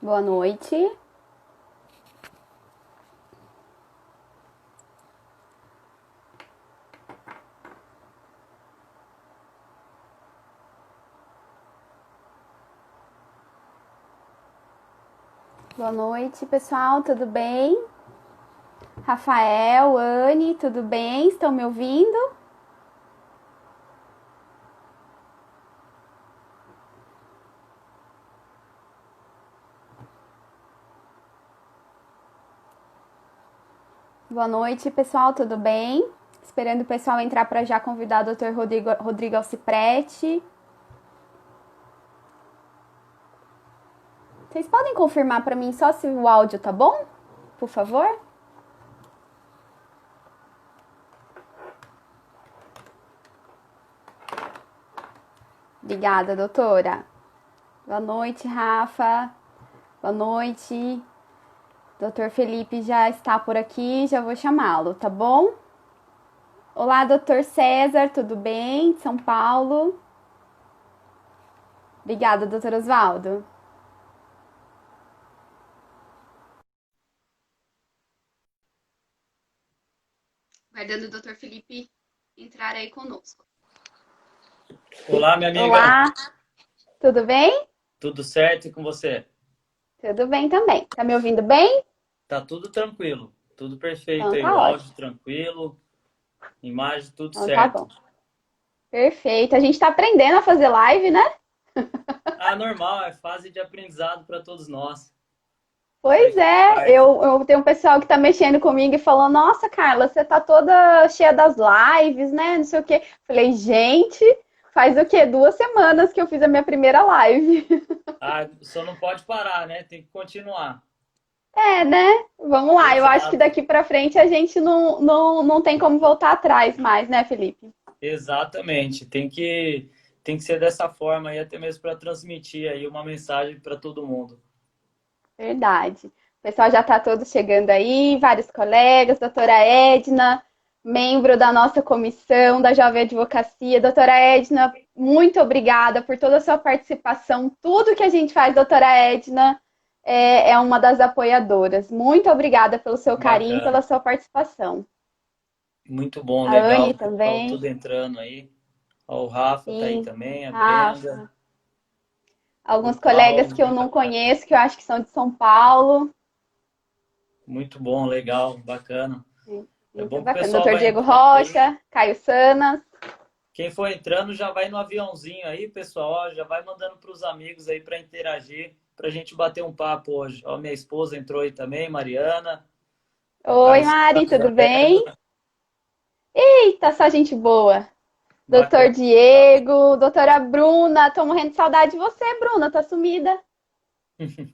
Boa noite. Boa noite, pessoal, tudo bem? Rafael, Anne, tudo bem? Estão me ouvindo? Boa noite, pessoal, tudo bem? Esperando o pessoal entrar para já convidar o Dr. Rodrigo Alciprete. Vocês podem confirmar para mim só se o áudio tá bom? Por favor? Obrigada, doutora. Boa noite, Rafa. Boa noite. Doutor Felipe já está por aqui, já vou chamá-lo, tá bom? Olá, doutor César, tudo bem? De São Paulo. Obrigada, doutor Osvaldo. Aguardando o doutor Felipe entrar aí conosco. Olá, minha amiga. Olá, tudo bem? Tudo certo e com você? Tudo bem também. Tá me ouvindo bem? Tá tudo tranquilo, tudo perfeito Então aí, tá o áudio ótimo. tranquilo, imagem tudo Então tá certo. bom. Perfeito. A gente tá aprendendo a fazer live, né? Ah, normal, é fase de aprendizado para todos nós. Pois Faz é, parte. eu tenho um pessoal que tá mexendo comigo e falou: Nossa, Carla, você tá toda cheia das lives, né? Não sei o quê. Falei, gente, faz o quê? 2 semanas que eu fiz a minha primeira live. Ah, só não pode parar, né? Tem que continuar. É, né? Vamos lá. Eu acho que Exato, daqui pra frente a gente não tem como voltar atrás mais, né, Felipe? exatamente. Tem que ser dessa forma aí, até mesmo para transmitir aí uma mensagem para todo mundo. Verdade. O pessoal já está todo chegando aí, vários colegas, doutora Edna, membro da nossa comissão da Jovem Advocacia. Doutora Edna, muito obrigada por toda a sua participação. Tudo que a gente faz, doutora Edna, é uma das apoiadoras. Muito obrigada pelo seu carinho e pela Bacana. sua participação. Muito bom, A legal. Anne O pessoal também, tudo entrando aí. Ó, o Rafa tá aí sim, também, a Brenda, Rafa. Alguns o colegas Paulo, que eu bem não bacana. conheço, que eu acho que são de São Paulo. Muito bom, legal, bacana. É Muito bom que o bacana. pessoal Doutor vai Diego entrando aí. Rocha, Caio Sanas. Quem for entrando já vai no aviãozinho aí, pessoal. Ó, já vai mandando para os amigos aí para interagir, para a gente bater um papo hoje. Ó, minha esposa entrou aí também, Mariana. O Oi, Carlos Mari, Santos, a tudo bem? Débora. Eita, só gente boa. Doutor Bacana, legal. Diego, doutora Bruna, tô morrendo de saudade de você, Bruna, tá sumida. Já.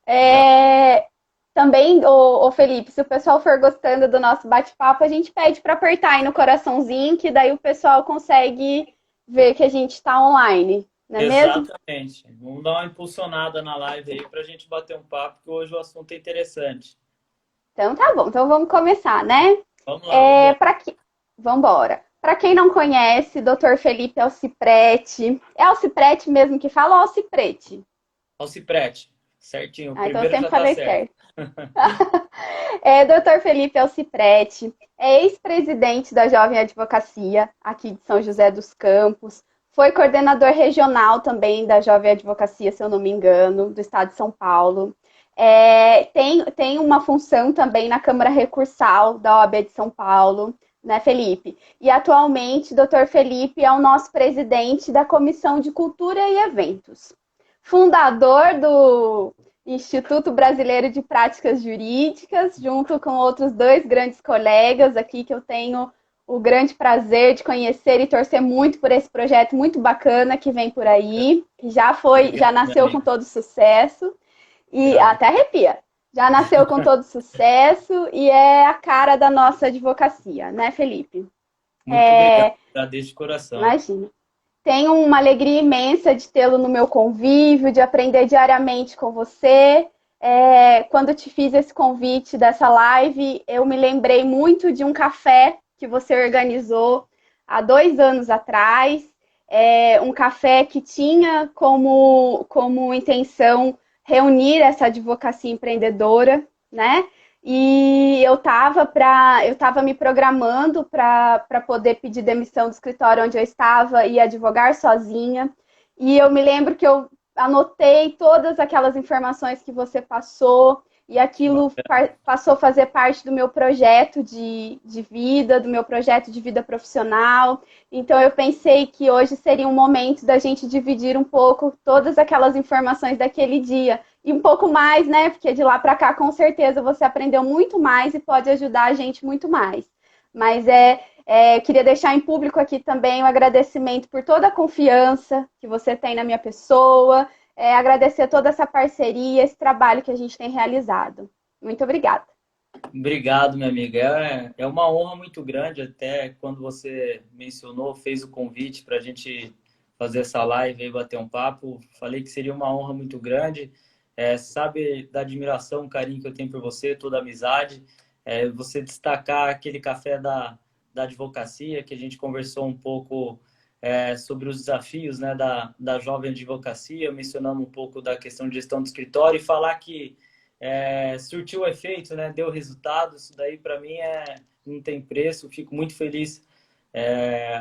É, também, ô Felipe, se o pessoal for gostando do nosso bate-papo, a gente pede para apertar aí no coraçãozinho, que daí o pessoal consegue ver que a gente está online, não é mesmo? Exatamente. Vamos dar uma impulsionada na live aí para a gente bater um papo, que hoje o assunto é interessante. Então tá bom, então vamos começar, né? Vamos lá, vamos É, embora. para que... Vambora. Para quem não conhece, Dr. Felipe Alciprete, é Alciprete mesmo que fala ou Alciprete? Alciprete, certinho. O Ah, então eu primeiro sempre já tá falei certo. certo. É, Dr. Felipe Alciprete é ex-presidente da Jovem Advocacia, aqui de São José dos Campos. Foi coordenador regional também da Jovem Advocacia, se eu não me engano, do estado de São Paulo. Tem uma função também na Câmara Recursal da OAB de São Paulo, né, Felipe? E atualmente, Dr. Felipe é o nosso presidente da Comissão de Cultura e Eventos. Fundador do Instituto Brasileiro de Práticas Jurídicas, junto com outros dois grandes colegas aqui que eu tenho o grande prazer de conhecer e torcer muito por esse projeto muito bacana que vem por aí, que já Obrigado, minha nasceu com amiga. todo sucesso e Obrigado. até arrepia. Já nasceu com todo sucesso e é a cara da nossa advocacia, né, Felipe? Muito obrigado. Agradeço de coração. Imagina. Tenho uma alegria imensa de tê-lo no meu convívio, de aprender diariamente com você. Quando te fiz esse convite dessa live, eu me lembrei muito de um café que você organizou há 2 anos atrás. um café que tinha como intenção reunir essa advocacia empreendedora, né? E eu estava me programando para poder pedir demissão do escritório onde eu estava e advogar sozinha. E eu me lembro que eu anotei todas aquelas informações que você passou, e aquilo passou a fazer parte do meu projeto de vida, do meu projeto de vida profissional. Então, eu pensei que hoje seria um momento da gente dividir um pouco todas aquelas informações daquele dia. E um pouco mais, né? Porque de lá para cá, com certeza, você aprendeu muito mais e pode ajudar a gente muito mais. Mas queria deixar em público aqui também o agradecimento por toda a confiança que você tem na minha pessoa, agradecer toda essa parceria, esse trabalho que a gente tem realizado. Muito obrigada. Obrigado, minha amiga. É uma honra muito grande, até quando você mencionou, fez o convite para a gente fazer essa live e bater um papo. Falei que seria uma honra muito grande. Sabe da admiração, carinho que eu tenho por você, toda a amizade. Você destacar aquele café da advocacia, que a gente conversou um pouco sobre os desafios, né, da jovem advocacia, mencionando um pouco da questão de gestão do escritório e falar que surtiu efeito, né? Deu resultado. Isso daí para mim não tem preço. Fico muito feliz,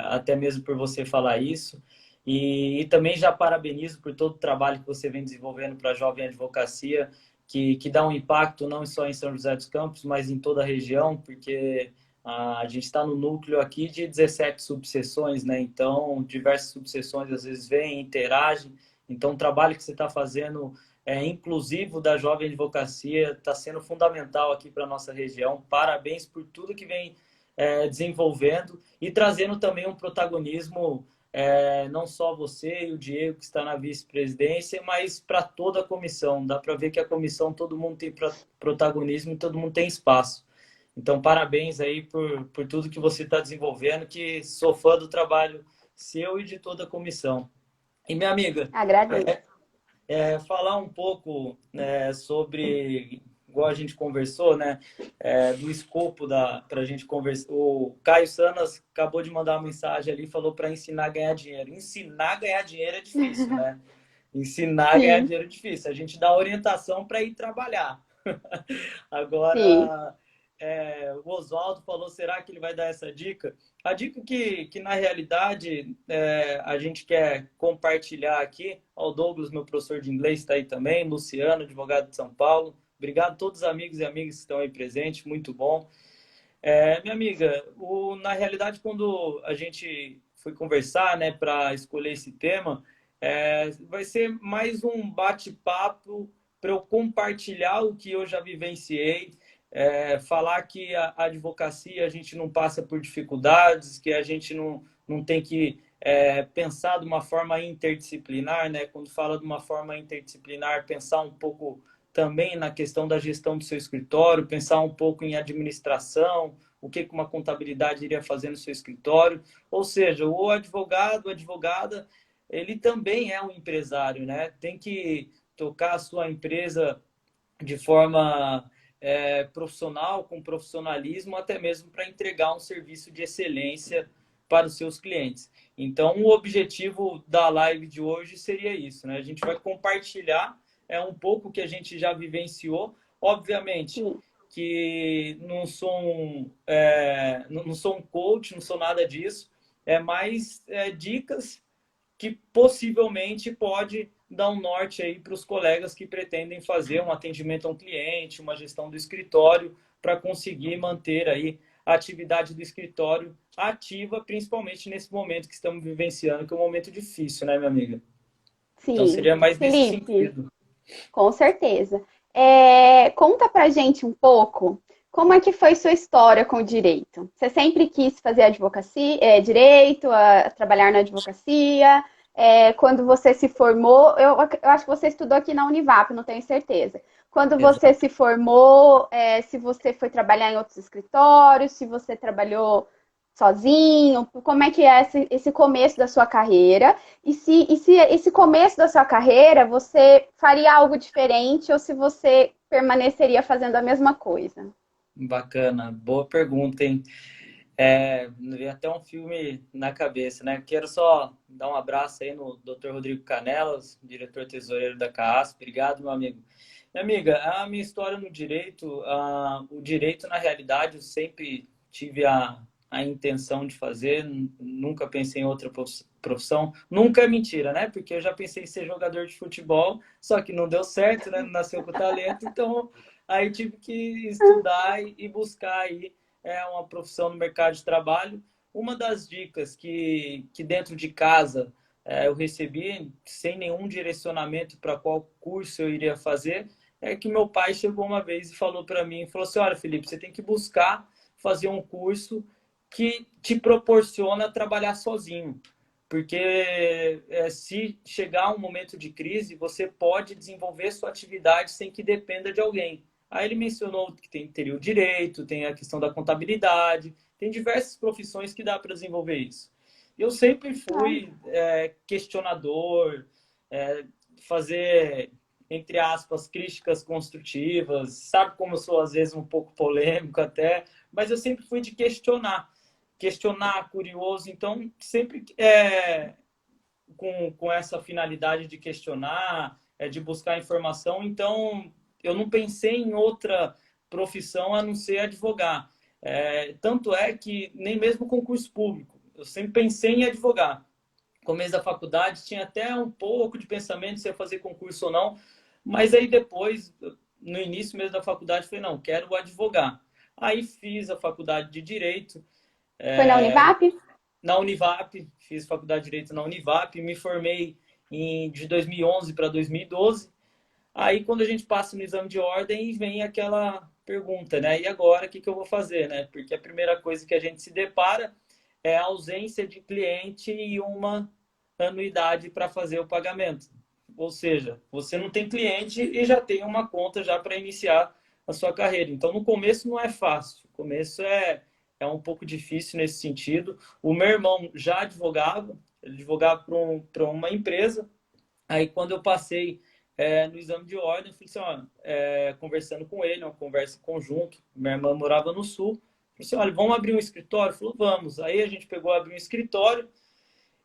até mesmo por você falar isso. E também já parabenizo por todo o trabalho que você vem desenvolvendo para a jovem advocacia, que dá um impacto não só em São José dos Campos, mas em toda a região, porque a gente está no núcleo aqui de 17 subseções, né? Então, diversas subseções às vezes vêm, interagem. Então, o trabalho que você está fazendo inclusivo da jovem advocacia está sendo fundamental aqui para a nossa região. Parabéns por tudo que vem desenvolvendo e trazendo também um protagonismo, não só você e o Diego, que está na vice-presidência, mas para toda a comissão. Dá para ver que a comissão, todo mundo tem protagonismo e todo mundo tem espaço. Então, parabéns aí por tudo que você está desenvolvendo, que sou fã do trabalho seu e de toda a comissão. E, minha amiga, Agradeço. falar um pouco, né, sobre, igual a gente conversou, né, do escopo para a gente conversar. O Caio Sanas acabou de mandar uma mensagem ali, falou para ensinar a ganhar dinheiro. Ensinar a ganhar dinheiro é difícil, né? Ensinar a ganhar Sim, dinheiro é difícil. A gente dá orientação para ir trabalhar. sim. Agora, o Oswaldo falou, será que ele vai dar essa dica? A dica que na realidade, a gente quer compartilhar aqui, o Douglas, meu professor de inglês, está aí também, Luciano, advogado de São Paulo. Obrigado a todos os amigos e amigas que estão aí presentes, muito bom. Minha amiga, na realidade, quando a gente foi conversar, né, para escolher esse tema, vai ser mais um bate-papo para eu compartilhar o que eu já vivenciei, falar que a advocacia a gente não passa por dificuldades, que a gente não tem que pensar de uma forma interdisciplinar, né? Quando fala de uma forma interdisciplinar, pensar um pouco também na questão da gestão do seu escritório, pensar um pouco em administração, o que uma contabilidade iria fazer no seu escritório. Ou seja, o advogado, a advogada, ele também é um empresário, né? Tem que tocar a sua empresa de forma profissional, com profissionalismo, até mesmo para entregar um serviço de excelência para os seus clientes. Então, o objetivo da live de hoje seria isso, né? A gente vai compartilhar um pouco que a gente já vivenciou. Obviamente Sim. que não sou não sou um coach, não sou nada disso. Mais dicas que possivelmente pode dar um norte aí para os colegas que pretendem fazer um atendimento a um cliente, uma gestão do escritório, para conseguir manter aí a atividade do escritório ativa, principalmente nesse momento que estamos vivenciando, que é um momento difícil, né, minha amiga? Então Sim. seria mais nesse Felipe, sentido. com certeza. Conta pra gente um pouco como é que foi sua história com o direito. Você sempre quis fazer advocacia, direito, trabalhar na advocacia? Quando você se formou, eu acho que você estudou aqui na Univap, não tenho certeza. Quando você Exato. se formou, se você foi trabalhar em outros escritórios, se você trabalhou sozinho, como é que é esse começo da sua carreira? E se esse começo da sua carreira você faria algo diferente ou se você permaneceria fazendo a mesma coisa? Bacana, boa pergunta, hein? Me veio até um filme na cabeça, né? Quero só dar um abraço aí no Dr. Rodrigo Canelas, diretor tesoureiro da CAASP. Obrigado, meu amigo. Minha amiga, a minha história no direito, o direito, na realidade, eu sempre tive a intenção de fazer, nunca pensei em outra profissão. Nunca é mentira, né? Porque eu já pensei em ser jogador de futebol, só que não deu certo, né? Não nasceu com talento, então aí tive que estudar e buscar aí uma profissão no mercado de trabalho. Uma das dicas que dentro de casa eu recebi, sem nenhum direcionamento para qual curso eu iria fazer, é que meu pai chegou uma vez e falou para mim, falou assim, olha, Felipe, você tem que buscar fazer um curso que te proporciona trabalhar sozinho. Porque se chegar um momento de crise, você pode desenvolver sua atividade sem que dependa de alguém. Aí ele mencionou que teria o direito, tem a questão da contabilidade, tem diversas profissões que dá para desenvolver isso. Eu sempre fui questionador, fazer, entre aspas, críticas construtivas, sabe como eu sou às vezes um pouco polêmico até, mas eu sempre fui de questionar, curioso, então sempre com essa finalidade de questionar, de buscar informação. Então, eu não pensei em outra profissão a não ser advogar. Tanto é que nem mesmo concurso público, eu sempre pensei em advogar. No começo da faculdade tinha até um pouco de pensamento se ia fazer concurso ou não, mas aí depois, no início mesmo da faculdade, falei, não, quero advogar. Aí fiz a faculdade de Direito, Foi na Univap? na Univap, fiz faculdade de Direito na Univap, me formei de 2011 para 2012. Aí, quando a gente passa no exame de ordem, vem aquela pergunta, né? E agora, o que eu vou fazer, né? Porque a primeira coisa que a gente se depara é a ausência de cliente e uma anuidade para fazer o pagamento. Ou seja, você não tem cliente e já tem uma conta já para iniciar a sua carreira. Então, no começo não é fácil. O começo é um pouco difícil nesse sentido. O meu irmão já advogava, ele advogava para uma empresa. Aí, quando eu passei no exame de ordem, eu falei assim, ó, conversando com ele, uma conversa em conjunto. Minha irmã morava no Sul. Eu falei assim, olha, vamos abrir um escritório? Ele falou, vamos. Aí a gente pegou, abriu um escritório.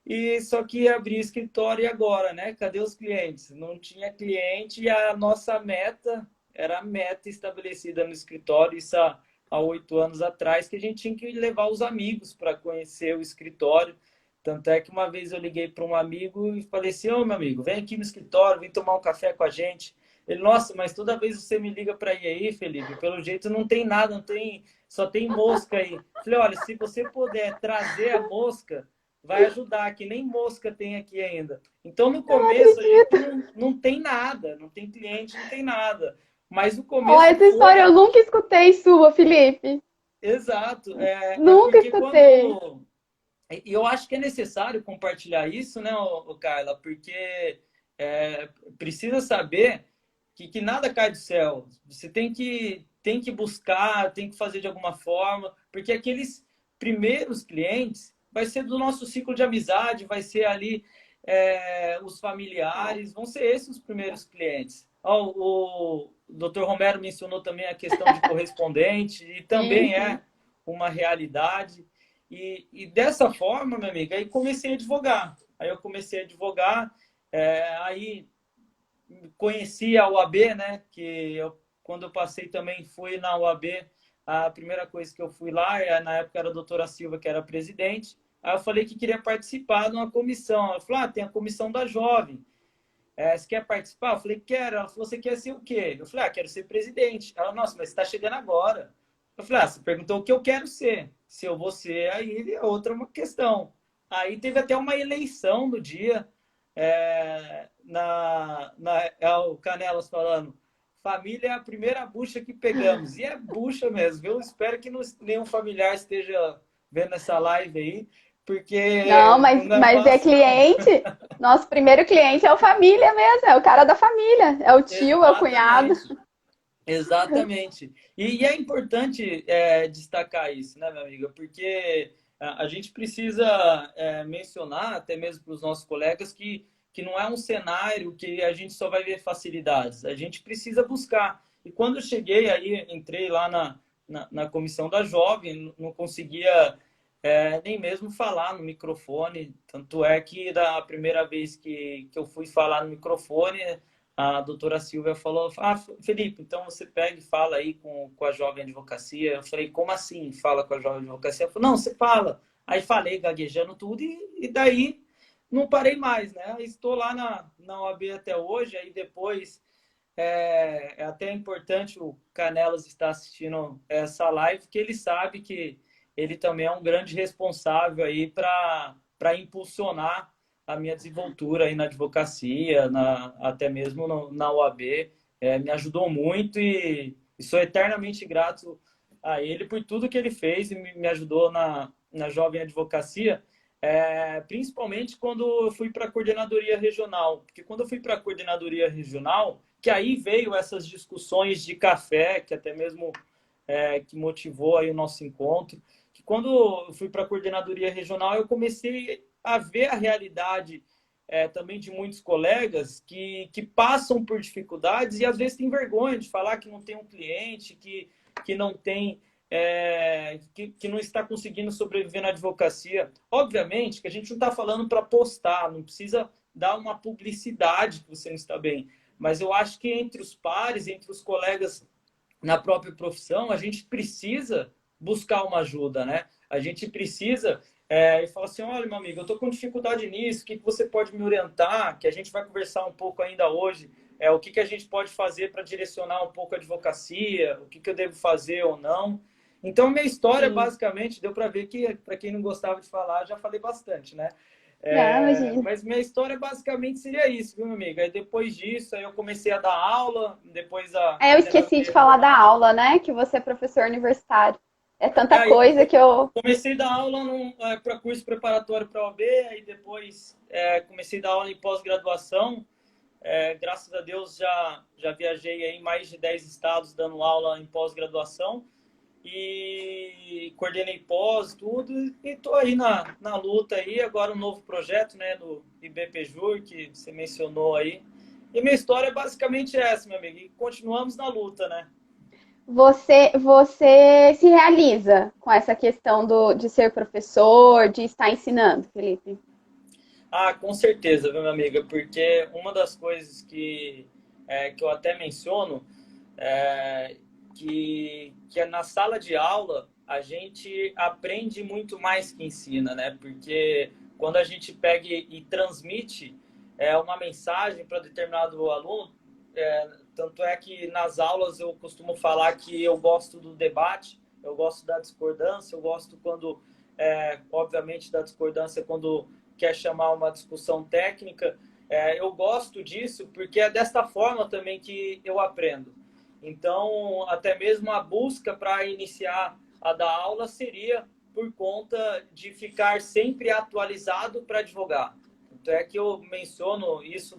E só que abrir escritório e agora, né? Cadê os clientes? Não tinha cliente e a nossa meta era a meta estabelecida no escritório, isso há 8 anos atrás, que a gente tinha que levar os amigos para conhecer o escritório. Tanto é que uma vez eu liguei para um amigo e falei assim, ô meu amigo, vem aqui no escritório, vem tomar um café com a gente. Ele, nossa, mas toda vez você me liga para ir aí, Felipe, pelo jeito não tem nada, não tem, só tem mosca aí. Falei, olha, se você puder trazer a mosca, vai ajudar, que nem mosca tem aqui ainda. Então, no Eu não começo, a gente acredito. não tem nada, não tem cliente, não tem nada. Mas o Ó, começo essa história eu foi nunca escutei sua, Felipe. exato. É Nunca porque escutei. quando. E eu acho que é necessário compartilhar isso, né, Carla? Porque precisa saber que nada cai do céu. Você tem que buscar, tem que fazer de alguma forma, porque aqueles primeiros clientes vai ser do nosso ciclo de amizade, vai ser ali os familiares, vão ser esses os primeiros clientes. Ó, o Dr. Romero mencionou também a questão de correspondente, e Sim, também sim. é uma realidade. E dessa forma, minha amiga, aí comecei a advogar. Aí eu comecei a advogar, aí conheci a UAB, né? Quando eu passei também fui na UAB, a primeira coisa que eu fui lá, na época era a doutora Silva, que era presidente. Aí eu falei que queria participar de uma comissão. Ela falou, tem a comissão da jovem. Você quer participar? Eu falei, quero. Ela falou, você quer ser o quê? Eu falei, quero ser presidente. Ela, nossa, mas você está chegando agora. Eu falei, você perguntou o que eu quero ser. Se eu vou ser, aí é outra uma questão. Aí teve até uma eleição no dia, o Canelas falando, família é a primeira bucha que pegamos. E é bucha mesmo. Eu espero que nenhum familiar esteja vendo essa live aí, Não, porque mas, não é mas é fácil, não. cliente. Nosso primeiro cliente é o família mesmo, é o cara da família, é o tio, é o cunhado. Exatamente. Exatamente. E é importante destacar isso, né, minha amiga? Porque a gente precisa mencionar, até mesmo para os nossos colegas, que não é um cenário que a gente só vai ver facilidades. A gente precisa buscar. E quando eu cheguei aí, entrei lá na comissão da jovem, não conseguia nem mesmo falar no microfone. Tanto é que da primeira vez que eu fui falar no microfone, a doutora Silvia falou: Ah, Felipe, então você pega e fala aí com a jovem advocacia. Eu falei: Como assim fala com a jovem advocacia? Ela falou: Não, você fala. Aí falei, gaguejando tudo, e daí não parei mais, né? Estou lá na OAB até hoje, aí depois é até importante o Canelas estar assistindo essa live, que ele sabe que ele também é um grande responsável aí para impulsionar a minha desenvoltura aí na advocacia, até mesmo na OAB. Me ajudou muito e sou eternamente grato a ele por tudo que ele fez e me ajudou na Jovem Advocacia, principalmente quando eu fui para a coordenadoria regional. Porque quando eu fui para a coordenadoria regional, que aí veio essas discussões de café, que até mesmo que motivou aí o nosso encontro, que quando eu fui para a coordenadoria regional, eu comecei a ver a realidade também de muitos colegas que passam por dificuldades e às vezes têm vergonha de falar que não tem um cliente, que não tem que não está conseguindo sobreviver na advocacia. Obviamente que a gente não está falando para postar, não precisa dar uma publicidade que você não está bem. Mas eu acho que entre os pares, entre os colegas na própria profissão, a gente precisa buscar uma ajuda, né? A gente precisa e falar assim: olha, meu amigo, eu estou com dificuldade nisso, o que você pode me orientar? Que a gente vai conversar um pouco ainda hoje. O que a gente pode fazer para direcionar um pouco a advocacia, o que eu devo fazer ou não. Então, minha história, Sim. basicamente, deu para ver que, para quem não gostava de falar, já falei bastante, né? Não, imagina. Mas minha história basicamente seria isso, viu, meu amigo? Aí depois disso, aí eu comecei a dar aula, depois a Eu esqueci coordenadoria de falar da regional. aula, né? Que você é professor universitário. É tanta Aí coisa que eu. comecei a dar aula para curso preparatório para a OAB, aí depois comecei a dar aula em pós-graduação. Graças a Deus já viajei aí em mais de 10 estados dando aula em pós-graduação. E coordenei pós, tudo, e estou aí na luta aí, agora um novo projeto, né, do IBPJUR, que você mencionou aí. E minha história é basicamente essa, meu amigo, e continuamos na luta, né? Você se realiza com essa questão de ser professor, de estar ensinando, Felipe? Ah, com certeza, viu, minha amiga, porque uma das coisas que eu até menciono é que é na sala de aula a gente aprende muito mais que ensina, né? Porque quando a gente pega e transmite uma mensagem para determinado aluno, tanto é que nas aulas eu costumo falar que eu gosto do debate, eu gosto da discordância, eu gosto quando, obviamente, da discordância quando quer chamar uma discussão técnica. Eu gosto disso porque é desta forma também que eu aprendo. Então, até mesmo a busca para iniciar a dar aula seria por conta de ficar sempre atualizado para advogar. Então, é que eu menciono isso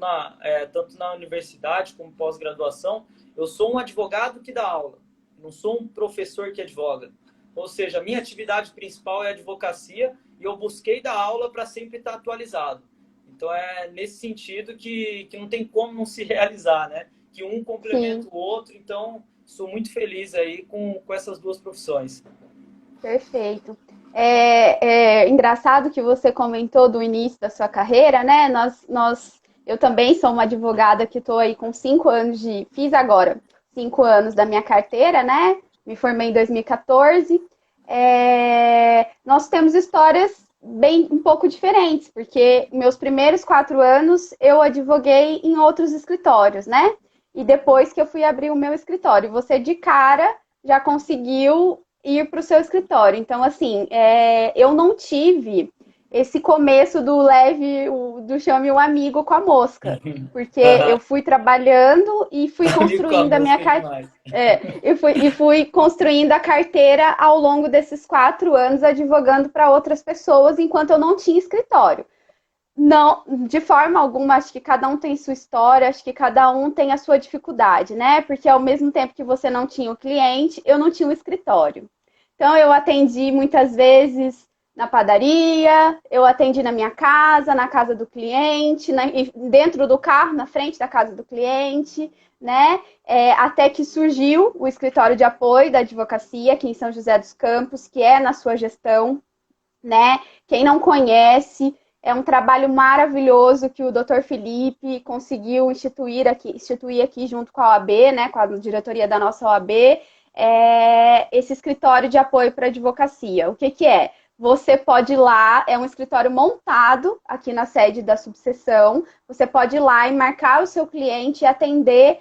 tanto na universidade como pós-graduação. Eu sou um advogado que dá aula, não sou um professor que advoga. Ou seja, a minha atividade principal é a advocacia e eu busquei dar aula para sempre estar atualizado. Então, é nesse sentido que não tem como não se realizar, né? Que um complementa Sim, o outro. Então, sou muito feliz aí com essas duas profissões. perfeito. É engraçado que você comentou do início da sua carreira, né? Eu também sou uma advogada que estou aí com 5 anos fiz agora 5 anos da minha carteira, né? Me formei em 2014. Nós temos histórias bem um pouco diferentes, porque meus primeiros 4 anos eu advoguei em outros escritórios, né? E depois que eu fui abrir o meu escritório, você de cara já conseguiu ir para o seu escritório. Então, assim, eu não tive esse começo do leve, do chame o amigo com a mosca, porque eu fui trabalhando e fui Amigo com a construindo a minha música é carteira. demais. Eu fui construindo a carteira ao longo desses 4 anos, advogando para outras pessoas, enquanto eu não tinha escritório. Não, de forma alguma, acho que cada um tem sua história, acho que cada um tem a sua dificuldade, né? Porque ao mesmo tempo que você não tinha o cliente, eu não tinha o escritório. Então, eu atendi muitas vezes na padaria, eu atendi na minha casa, na casa do cliente, dentro do carro, na frente da casa do cliente, né? Até que surgiu o escritório de apoio da advocacia aqui em São José dos Campos, que é na sua gestão, né? Quem não conhece, é um trabalho maravilhoso que o Dr. Felipe conseguiu instituir aqui junto com a OAB, né? Com a diretoria da nossa OAB, esse escritório de apoio para advocacia. O que que é? Você pode ir lá, é um escritório montado aqui na sede da subseção. Você pode ir lá e marcar o seu cliente e atender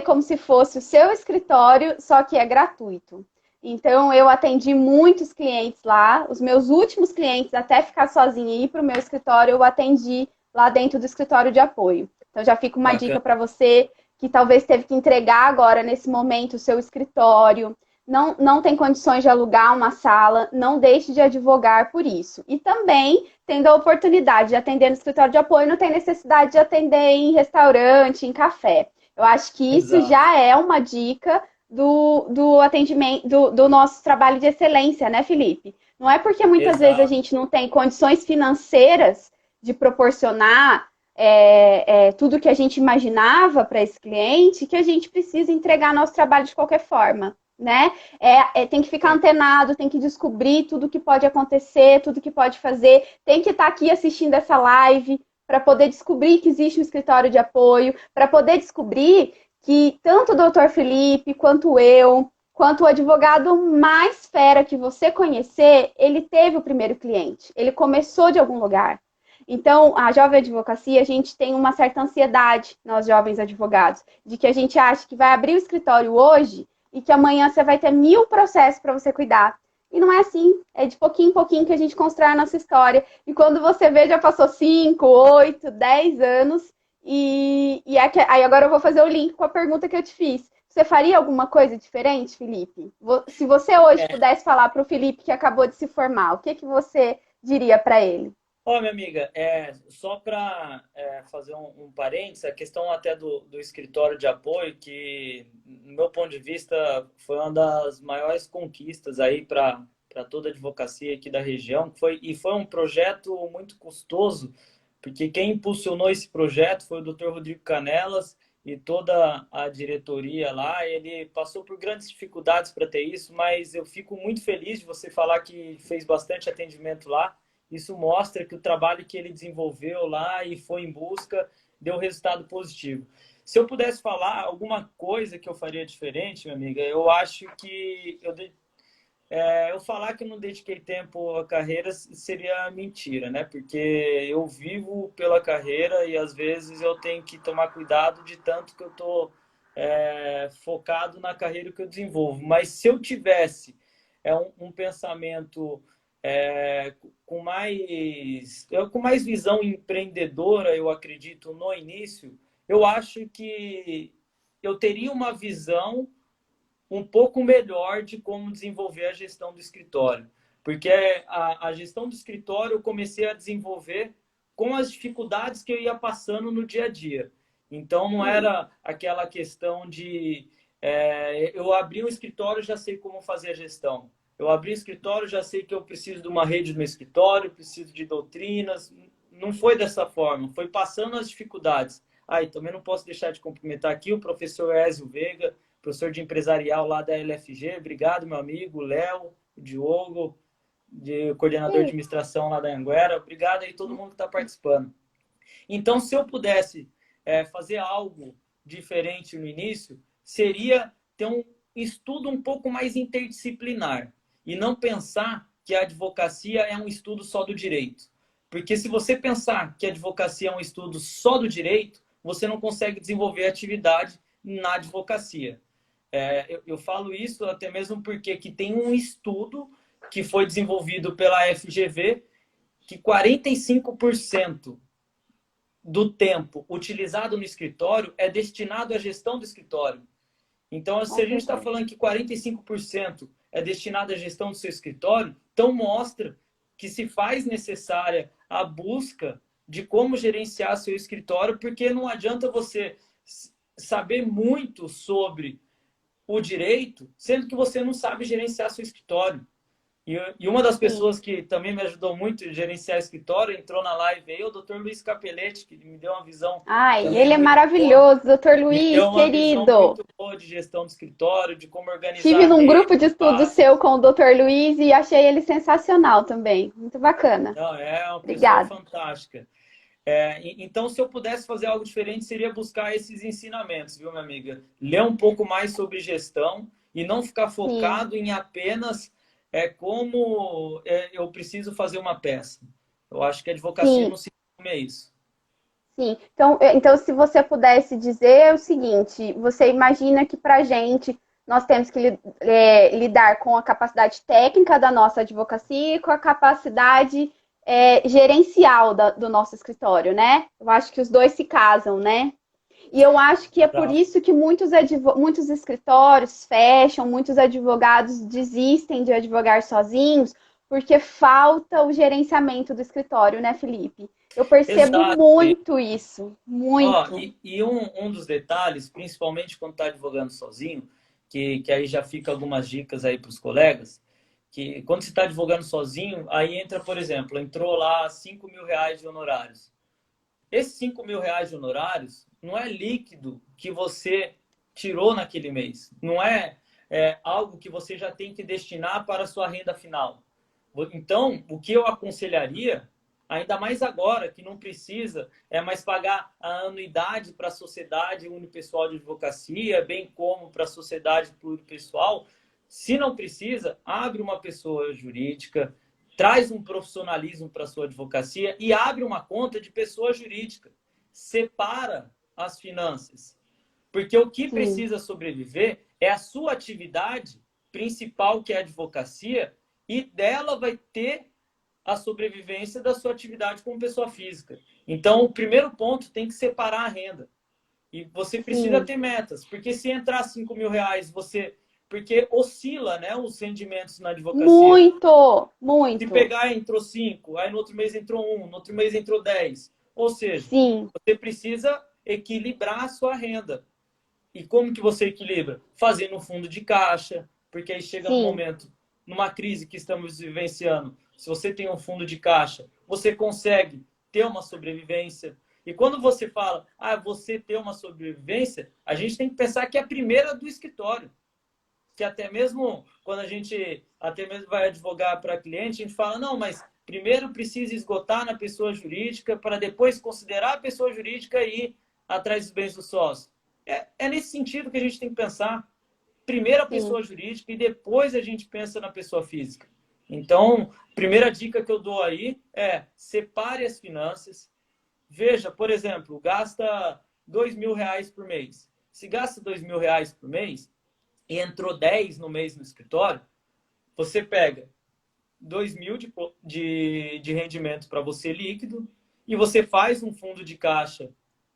como se fosse o seu escritório, só que é gratuito. Então, eu atendi muitos clientes lá. Os meus últimos clientes, até ficar sozinha e ir para o meu escritório, eu atendi lá dentro do escritório de apoio. Então, já fica uma dica para você que talvez teve que entregar agora, nesse momento, o seu escritório. Não tem condições de alugar uma sala, não deixe de advogar por isso. E também, tendo a oportunidade de atender no escritório de apoio, não tem necessidade de atender em restaurante, em café. Eu acho que isso Exato. já é uma dica do atendimento, do nosso trabalho de excelência, né, Felipe? Não é porque muitas vezes a Exato. gente não tem condições financeiras de proporcionar tudo que a gente imaginava para esse cliente que a gente precisa entregar nosso trabalho de qualquer forma, né? Tem que ficar antenado, tem que descobrir tudo que pode acontecer, tudo que pode fazer, tem que estar aqui assistindo essa live para poder descobrir que existe um escritório de apoio, para poder descobrir que tanto o doutor Felipe, quanto eu, quanto o advogado mais fera que você conhecer, ele teve o primeiro cliente. Ele começou de algum lugar. Então, a jovem advocacia, a gente tem uma certa ansiedade, nós jovens advogados, de que a gente acha que vai abrir o escritório hoje e que amanhã você vai ter 1000 processos para você cuidar. E não é assim. É de pouquinho em pouquinho que a gente constrói a nossa história. E quando você vê, já passou 5, 8, 10 anos. Aí agora eu vou fazer o link com a pergunta que eu te fiz. Você faria alguma coisa diferente, Felipe? Se você hoje É. pudesse falar para o Felipe que acabou de se formar, o que que você diria para ele? Ó, minha amiga, só para fazer um parênteses, a questão até do escritório de apoio, que, no meu ponto de vista, foi uma das maiores conquistas aí para toda a advocacia aqui da região. Foi um projeto muito custoso, porque quem impulsionou esse projeto foi o Dr. Rodrigo Canelas e toda a diretoria lá. Ele passou por grandes dificuldades para ter isso, mas eu fico muito feliz de você falar que fez bastante atendimento lá. Isso mostra que o trabalho que ele desenvolveu lá e foi em busca deu resultado positivo. Se eu pudesse falar alguma coisa que eu faria diferente, minha amiga, eu acho que eu falar que eu não dediquei tempo à carreira seria mentira, né? Porque eu vivo pela carreira e às vezes eu tenho que tomar cuidado de tanto que eu estou focado na carreira que eu desenvolvo. Mas se eu tivesse um pensamento é, com mais visão empreendedora, eu acredito, no início, eu acho que eu teria uma visão um pouco melhor de como desenvolver a gestão do escritório. Porque a gestão do escritório eu comecei a desenvolver com as dificuldades que eu ia passando no dia a dia. Então, não era aquela questão de eu abri um escritório, já sei como fazer a gestão. Eu abri um escritório, já sei que eu preciso de uma rede no escritório, preciso de doutrinas. Não foi dessa forma, foi passando as dificuldades. E também não posso deixar de cumprimentar aqui o professor Ézio Veiga, professor de empresarial lá da LFG. Obrigado, meu amigo, Léo, o Diogo, coordenador de administração lá da Anguera. Obrigado aí todo mundo que está participando. Então, se eu pudesse fazer algo diferente no início, seria ter um estudo um pouco mais interdisciplinar e não pensar que a advocacia é um estudo só do direito. Porque se você pensar que a advocacia é um estudo só do direito, você não consegue desenvolver atividade na advocacia. Eu falo isso até mesmo porque que tem um estudo que foi desenvolvido pela FGV que 45% do tempo utilizado no escritório é destinado à gestão do escritório. Então, se a gente está falando que 45% é destinado à gestão do seu escritório, então mostra que se faz necessária a busca de como gerenciar seu escritório, porque não adianta você saber muito sobre o direito, sendo que você não sabe gerenciar seu escritório. E uma das sim. pessoas que também me ajudou muito a gerenciar escritório, entrou na live aí, o Dr. Luiz Capelletti, que me deu uma visão Ai, também ele é muito boa. maravilhoso, doutor Me deu Luiz, uma visão querido. muito boa de gestão de escritório, de como Tive organizar a num rede, grupo de estudo seu passos. com o doutor Luiz e achei ele sensacional também. Muito bacana. Não, é uma pessoa Obrigada. fantástica. Então, se eu pudesse fazer algo diferente, seria buscar esses ensinamentos, viu, minha amiga? Ler um pouco mais sobre gestão e não ficar Sim, focado em apenas como eu preciso fazer uma peça. Eu acho que a advocacia sim. não se resume a isso. Sim, então se você pudesse dizer é o seguinte, você imagina que para a gente nós temos que lidar com a capacidade técnica da nossa advocacia e com a capacidade gerencial do nosso escritório, né? Eu acho que os dois se casam, né? E eu acho que é por Exato. isso que muitos escritórios fecham, muitos advogados desistem de advogar sozinhos, porque falta o gerenciamento do escritório, né, Felipe? Eu percebo Exato. muito isso, Ó, muito. e um dos detalhes, principalmente quando está advogando sozinho, que aí já fica algumas dicas aí para os colegas, que quando você está advogando sozinho, aí entra, por exemplo, entrou lá R$ 5.000 de honorários. Esses R$ 5.000 de honorários não é líquido que você tirou naquele mês. Não é algo que você já tem que destinar para a sua renda final. Então, o que eu aconselharia, ainda mais agora, que não precisa mais pagar a anuidade para a Sociedade Unipessoal de Advocacia, bem como para a Sociedade Pluripessoal, se não precisa, abre uma pessoa jurídica, traz um profissionalismo para a sua advocacia e abre uma conta de pessoa jurídica. Separa as finanças. Porque o que Sim, precisa sobreviver é a sua atividade principal, que é a advocacia, e dela vai ter a sobrevivência da sua atividade como pessoa física. Então, o primeiro ponto tem que separar a renda. E você precisa sim. ter metas, porque se entrar R$ 5.000, porque oscila, né, os rendimentos na advocacia. Muito, Se muito. pegar, entrou 5, aí no outro mês entrou 1, no outro mês entrou 10. Ou seja, Sim, você precisa equilibrar a sua renda. E como que você equilibra? Fazendo um fundo de caixa, porque aí chega no sim, momento, numa crise que estamos vivenciando, se você tem um fundo de caixa, você consegue ter uma sobrevivência. E quando você fala, você ter uma sobrevivência, a gente tem que pensar que é a primeira do escritório, que até mesmo quando a gente até mesmo vai advogar para cliente, a gente fala, não, mas primeiro precisa esgotar na pessoa jurídica para depois considerar a pessoa jurídica e ir atrás dos bens do sócio. É nesse sentido que a gente tem que pensar. Primeiro a sim, pessoa jurídica e depois a gente pensa na pessoa física. Então, primeira dica que eu dou aí é separe as finanças. Veja, por exemplo, gasta R$ 2.000 por mês. Se gasta R$ 2.000 por mês, e entrou 10 no mês no escritório, você pega 2.000 de rendimento para você líquido e você faz um fundo de caixa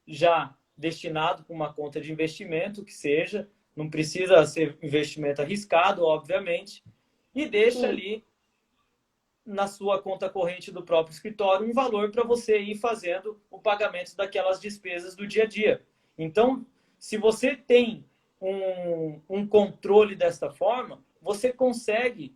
já destinado para uma conta de investimento que seja, não precisa ser investimento arriscado, obviamente, e deixa sim, ali na sua conta corrente do próprio escritório um valor para você ir fazendo o pagamento daquelas despesas do dia a dia. Então, se você tem um controle desta forma, você consegue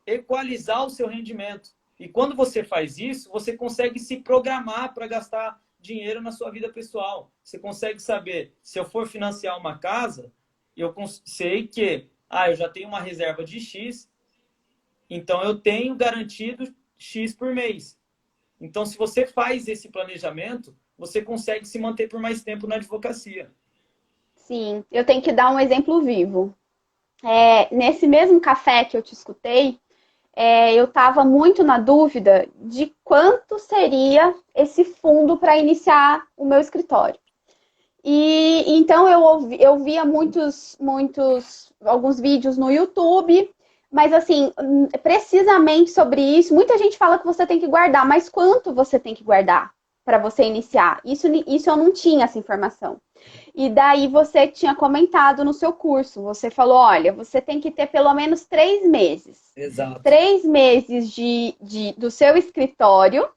equalizar o seu rendimento. E quando você faz isso, você consegue se programar para gastar dinheiro na sua vida pessoal. Você consegue saber, se eu for financiar uma casa, eu sei que eu já tenho uma reserva de X, então eu tenho garantido X por mês. Então, se você faz esse planejamento, você consegue se manter por mais tempo na advocacia. sim. Eu tenho que dar um exemplo vivo. Nesse mesmo café que eu te escutei, eu estava muito na dúvida de quanto seria esse fundo para iniciar o meu escritório. E então eu via alguns vídeos no YouTube, mas assim, precisamente sobre isso, muita gente fala que você tem que guardar, mas quanto você tem que guardar para você iniciar? Isso eu não tinha essa informação. E daí você tinha comentado no seu curso, você falou, olha, você tem que ter pelo menos 3 meses. Exato. 3 meses do seu escritório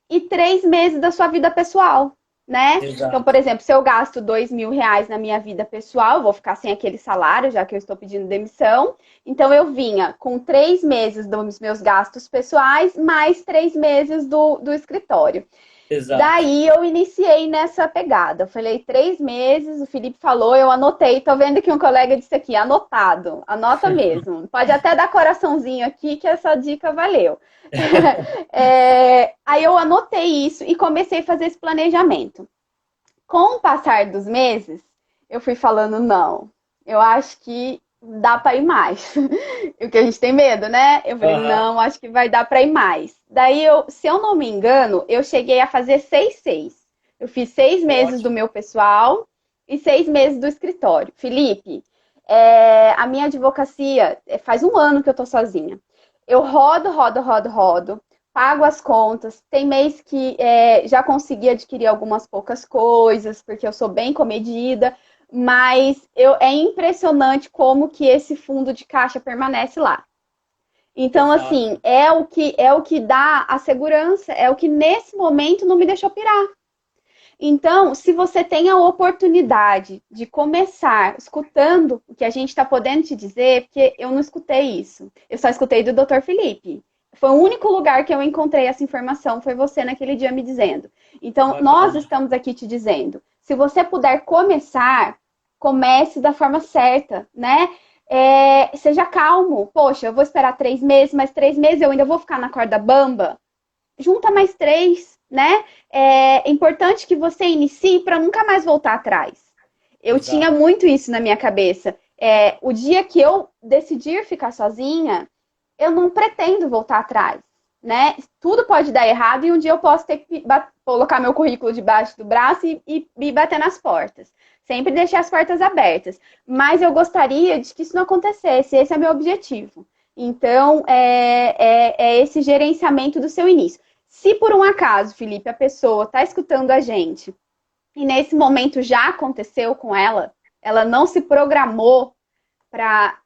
e 3 meses da sua vida pessoal. né? Então, por Exato. exemplo, se eu gasto R$ 2.000 na minha vida pessoal, eu vou ficar sem aquele salário, já que eu estou pedindo demissão. Então, eu vinha com 3 meses dos meus gastos pessoais, mais 3 meses do escritório. Exato. Daí eu iniciei nessa pegada. Eu falei 3 meses, o Felipe falou, eu anotei. Tô vendo que um colega disse aqui, anotado. Anota mesmo. Pode até dar coraçãozinho aqui que essa dica valeu. Aí eu anotei isso e comecei a fazer esse planejamento. Com o passar dos meses, eu fui falando, não, eu acho que dá para ir mais. O que a gente tem medo, né? Eu falei, Aham. não, acho que vai dar para ir mais. Daí, se eu não me engano, eu cheguei a fazer 6. Eu fiz 6 meses do Ótimo. meu pessoal e 6 meses do escritório. Felipe, a minha advocacia faz um ano que eu tô sozinha. Eu rodo, rodo, rodo, rodo, pago as contas. Tem mês que já consegui adquirir algumas poucas coisas, porque eu sou bem comedida, mas é impressionante como que esse fundo de caixa permanece lá. Então, assim, Exato. é o que dá a segurança, é o que nesse momento não me deixou pirar. Então, se você tem a oportunidade de começar escutando o que a gente está podendo te dizer, porque eu não escutei isso, eu só escutei do Dr. Felipe. Foi o único lugar que eu encontrei essa informação, foi você naquele dia me dizendo. Então, nós Bacana. estamos aqui te dizendo, se você puder começar, comece da forma certa, né? Seja calmo. Poxa, eu vou esperar 3 meses, mas 3 meses eu ainda vou ficar na corda bamba. Junta mais 3, né? É importante que você inicie para nunca mais voltar atrás. Eu tinha Exato. muito isso na minha cabeça. O dia que eu decidir ficar sozinha, eu não pretendo voltar atrás, né? Tudo pode dar errado e um dia eu posso ter que colocar meu currículo debaixo do braço e bater nas portas. Sempre deixar as portas abertas. Mas eu gostaria de que isso não acontecesse. Esse é meu objetivo. Então, é esse gerenciamento do seu início. Se por um acaso, Felipe, a pessoa está escutando a gente e nesse momento já aconteceu com ela, ela não se programou para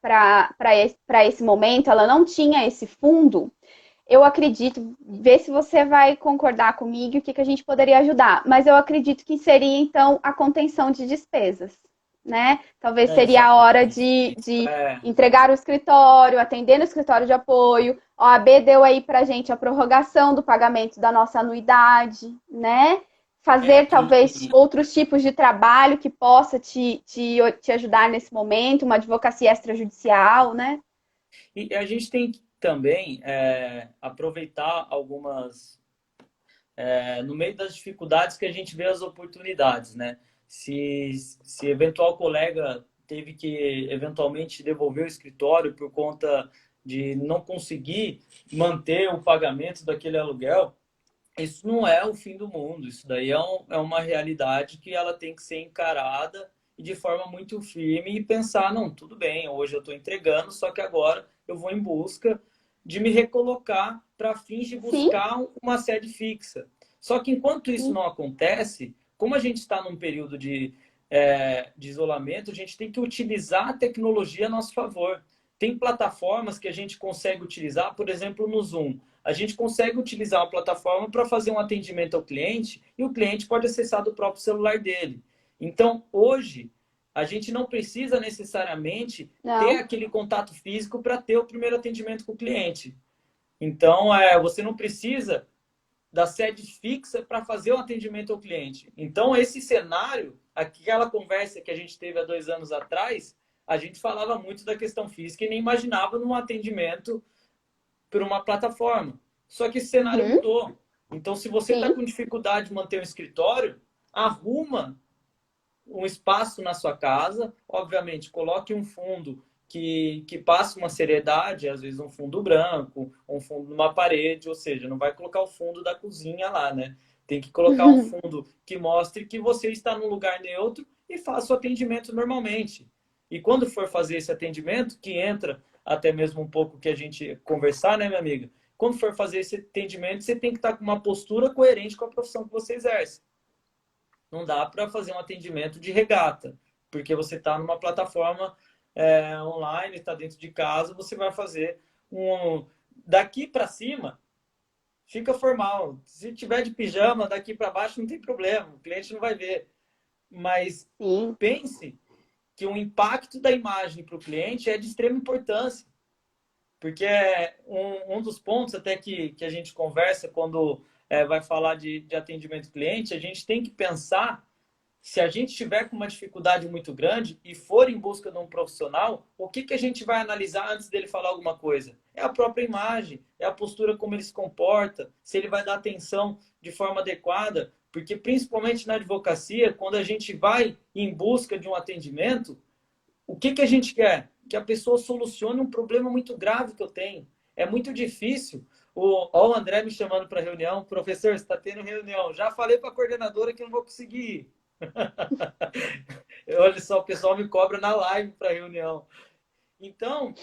esse momento, ela não tinha esse fundo, eu acredito, ver se você vai concordar comigo, o que a gente poderia ajudar. Mas eu acredito que seria, então, a contenção de despesas, né? Talvez É, seria a hora exatamente. de, Isso de é, entregar o escritório, atender no escritório de apoio. A OAB deu aí para a gente a prorrogação do pagamento da nossa anuidade, né? Fazer, e, talvez, outros tipos de trabalho que possa te ajudar nesse momento, uma advocacia extrajudicial, né? e a gente tem que também aproveitar algumas no meio das dificuldades que a gente vê as oportunidades, né? Se eventual colega teve que eventualmente devolver o escritório por conta de não conseguir manter o pagamento daquele aluguel, isso não é o fim do mundo. Isso daí é uma realidade que ela tem que ser encarada e de forma muito firme e pensar, não, tudo bem, hoje eu estou entregando, só que agora eu vou em busca de me recolocar para fins de Sim, buscar uma sede fixa. Só que enquanto isso sim, não acontece, como a gente está num período de isolamento, a gente tem que utilizar a tecnologia a nosso favor. Tem plataformas que a gente consegue utilizar, por exemplo, no Zoom. A gente consegue utilizar uma plataforma para fazer um atendimento ao cliente e o cliente pode acessar do próprio celular dele. Então, hoje, a gente não precisa necessariamente ter não. aquele contato físico para ter o primeiro atendimento com o cliente. Então, você não precisa da sede fixa para fazer o atendimento ao cliente. Então, esse cenário, aquela conversa que a gente teve há 2 anos atrás, a gente falava muito da questão física e nem imaginava num atendimento por uma plataforma. Só que esse cenário Uhum, mudou. Então, se você está sim. com dificuldade de manter um escritório, arruma um espaço na sua casa, obviamente, coloque um fundo que passe uma seriedade, às vezes um fundo branco, um fundo numa parede, ou seja, não vai colocar o fundo da cozinha lá, né? Tem que colocar um fundo que mostre que você está num lugar neutro e faça o atendimento normalmente. E quando for fazer esse atendimento, que entra até mesmo um pouco que a gente conversar, né, minha amiga? Quando for fazer esse atendimento, você tem que estar com uma postura coerente com a profissão que você exerce. Não dá para fazer um atendimento de regata, porque você está numa plataforma online, está dentro de casa, você vai fazer um. Daqui para cima, fica formal. Se tiver de pijama daqui para baixo, não tem problema, o cliente não vai ver. Mas Sim, pense que o impacto da imagem para o cliente é de extrema importância. Porque é um dos pontos até que a gente conversa quando vai falar de atendimento cliente, a gente tem que pensar se a gente tiver com uma dificuldade muito grande e for em busca de um profissional, o que a gente vai analisar antes dele falar alguma coisa? É a própria imagem, é a postura como ele se comporta, se ele vai dar atenção de forma adequada, porque principalmente na advocacia, quando a gente vai em busca de um atendimento, o que a gente quer? Que a pessoa solucione um problema muito grave que eu tenho. É muito difícil. O André me chamando para reunião, professor, você está tendo reunião. Já falei para a coordenadora que eu não vou conseguir ir. Olha só, o pessoal me cobra na live para reunião. Então,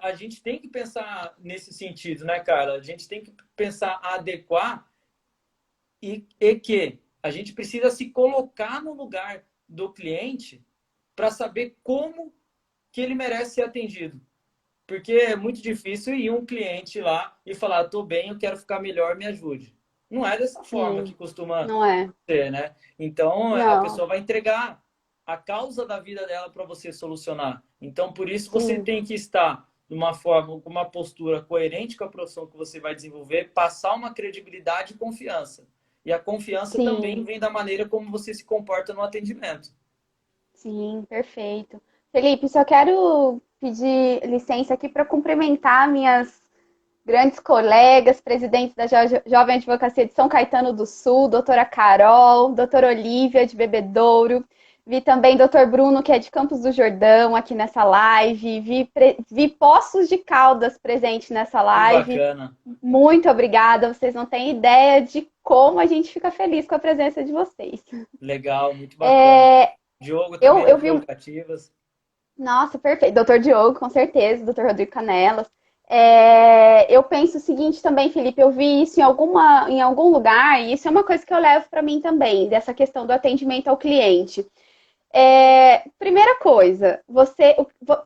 a gente tem que pensar nesse sentido, né, cara? A gente tem que pensar a adequar e que a gente precisa se colocar no lugar do cliente para saber como que ele merece ser atendido. Porque é muito difícil ir um cliente lá e falar, estou bem, eu quero ficar melhor, me ajude. Não é dessa forma que sim, costuma não é. ser, né? Então, a Não, pessoa vai entregar a causa da vida dela para você solucionar. Então, por isso, você sim, tem que estar numa forma, com uma postura coerente com a profissão que você vai desenvolver, passar uma credibilidade e confiança. E a confiança também sim. vem da maneira como você se comporta no atendimento. Sim, perfeito. Felipe, só quero pedir licença aqui para cumprimentar minhas grandes colegas, presidentes da Jovem Advocacia de São Caetano do Sul, doutora Carol, doutora Olívia de Bebedouro, vi também doutor Bruno, que é de Campos do Jordão, aqui nessa live, vi Poços de Caldas presente nessa Que live. bacana. Muito obrigada, vocês não têm ideia de como a gente fica feliz com a presença de vocês. Legal, muito bacana. Diogo também Eu das vi Advocativas. Nossa, perfeito. Doutor Diogo, com certeza, doutor Rodrigo Canelas. Eu penso o seguinte também, Felipe, eu vi isso em algum lugar, e isso é uma coisa que eu levo para mim também, dessa questão do atendimento ao cliente. Primeira coisa, você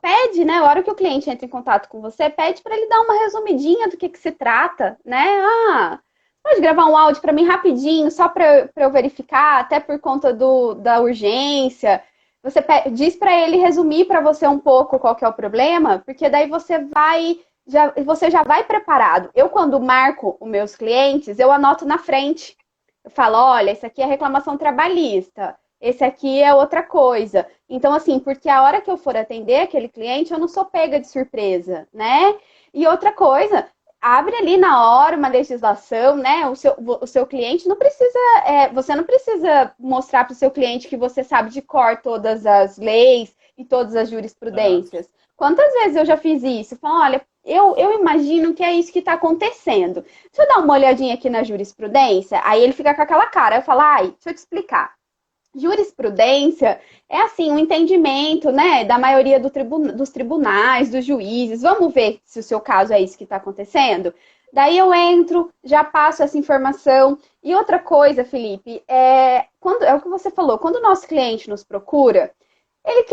pede, né? A hora que o cliente entra em contato com você, pede para ele dar uma resumidinha do que se trata, né? Ah, pode gravar um áudio para mim rapidinho, só para eu verificar, até por conta da urgência. Você diz para ele resumir para você um pouco qual que é o problema, porque daí você já vai preparado. Eu, quando marco os meus clientes, eu anoto na frente. Eu falo, olha, isso aqui é reclamação trabalhista, esse aqui é outra coisa. Então, assim, porque a hora que eu for atender aquele cliente, eu não sou pega de surpresa, né? E outra coisa, abre ali na hora uma legislação, né? O seu cliente não precisa, você não precisa mostrar para o seu cliente que você sabe de cor todas as leis e todas as Tá? jurisprudências. Quantas vezes eu já fiz isso? Falo, olha, eu imagino que é isso que está acontecendo. Deixa eu dar uma olhadinha aqui na jurisprudência. Aí ele fica com aquela cara. Eu falo, ai, deixa eu te explicar. Jurisprudência é assim um entendimento, né, da maioria dos tribunais, dos juízes. Vamos ver se o seu caso é isso que está acontecendo. Daí eu entro, já passo essa informação. E outra coisa, Felipe, é o que você falou. Quando o nosso cliente nos procura, ele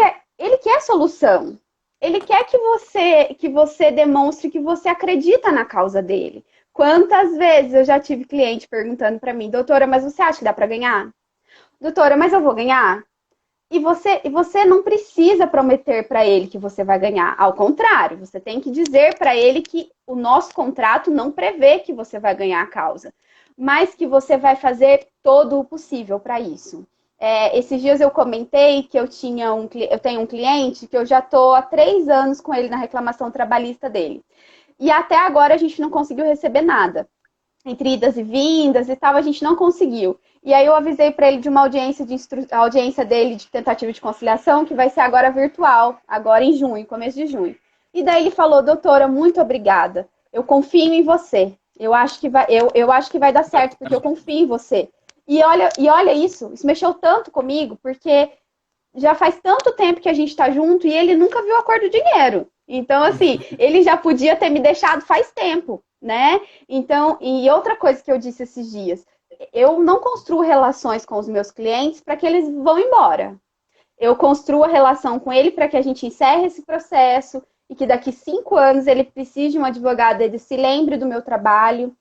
quer solução. Ele quer que você demonstre que você acredita na causa dele. Quantas vezes eu já tive cliente perguntando para mim, doutora, mas você acha que dá para ganhar? Doutora, mas eu vou ganhar? E você não precisa prometer para ele que você vai ganhar. Ao contrário, você tem que dizer para ele que o nosso contrato não prevê que você vai ganhar a causa, mas que você vai fazer todo o possível para isso. Esses dias eu comentei que eu tenho um cliente que eu já estou há 3 anos com ele na reclamação trabalhista dele. E até agora a gente não conseguiu receber nada. Entre idas e vindas e tal, a gente não conseguiu. E aí eu avisei para ele de uma a audiência dele de tentativa de conciliação, que vai ser agora virtual, agora em junho, começo de junho. E daí ele falou, doutora, muito obrigada. Eu confio em você. Eu acho que vai dar certo, porque eu confio em você. E olha isso mexeu tanto comigo, porque já faz tanto tempo que a gente está junto e ele nunca viu a cor do dinheiro. Então, assim, ele já podia ter me deixado faz tempo, né? Então, e outra coisa que eu disse esses dias, eu não construo relações com os meus clientes para que eles vão embora. Eu construo a relação com ele para que a gente encerre esse processo e que daqui 5 anos ele precise de um advogado, ele se lembre do meu trabalho.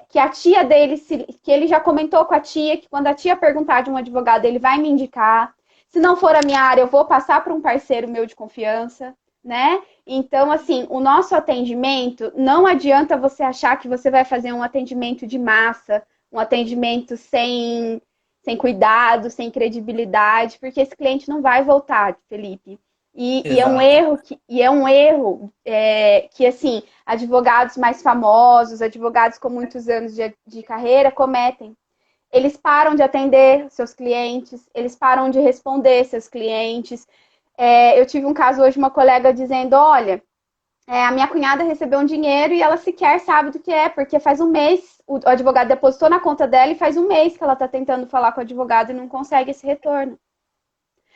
que a tia dele, que ele já comentou com a tia, que quando a tia perguntar de um advogado, ele vai me indicar. Se não for a minha área, eu vou passar para um parceiro meu de confiança, né? Então, assim, o nosso atendimento, não adianta você achar que você vai fazer um atendimento de massa, um atendimento sem cuidado, sem credibilidade, porque esse cliente não vai voltar, Felipe. E é um Exato. erro que assim, advogados mais famosos, advogados com muitos anos de carreira cometem. Eles param de atender seus clientes, eles param de responder seus clientes. Eu tive um caso hoje, uma colega dizendo, olha, a minha cunhada recebeu um dinheiro e ela sequer sabe do que é, porque faz um mês, o advogado depositou na conta dela e faz um mês que ela está tentando falar com o advogado e não consegue esse retorno.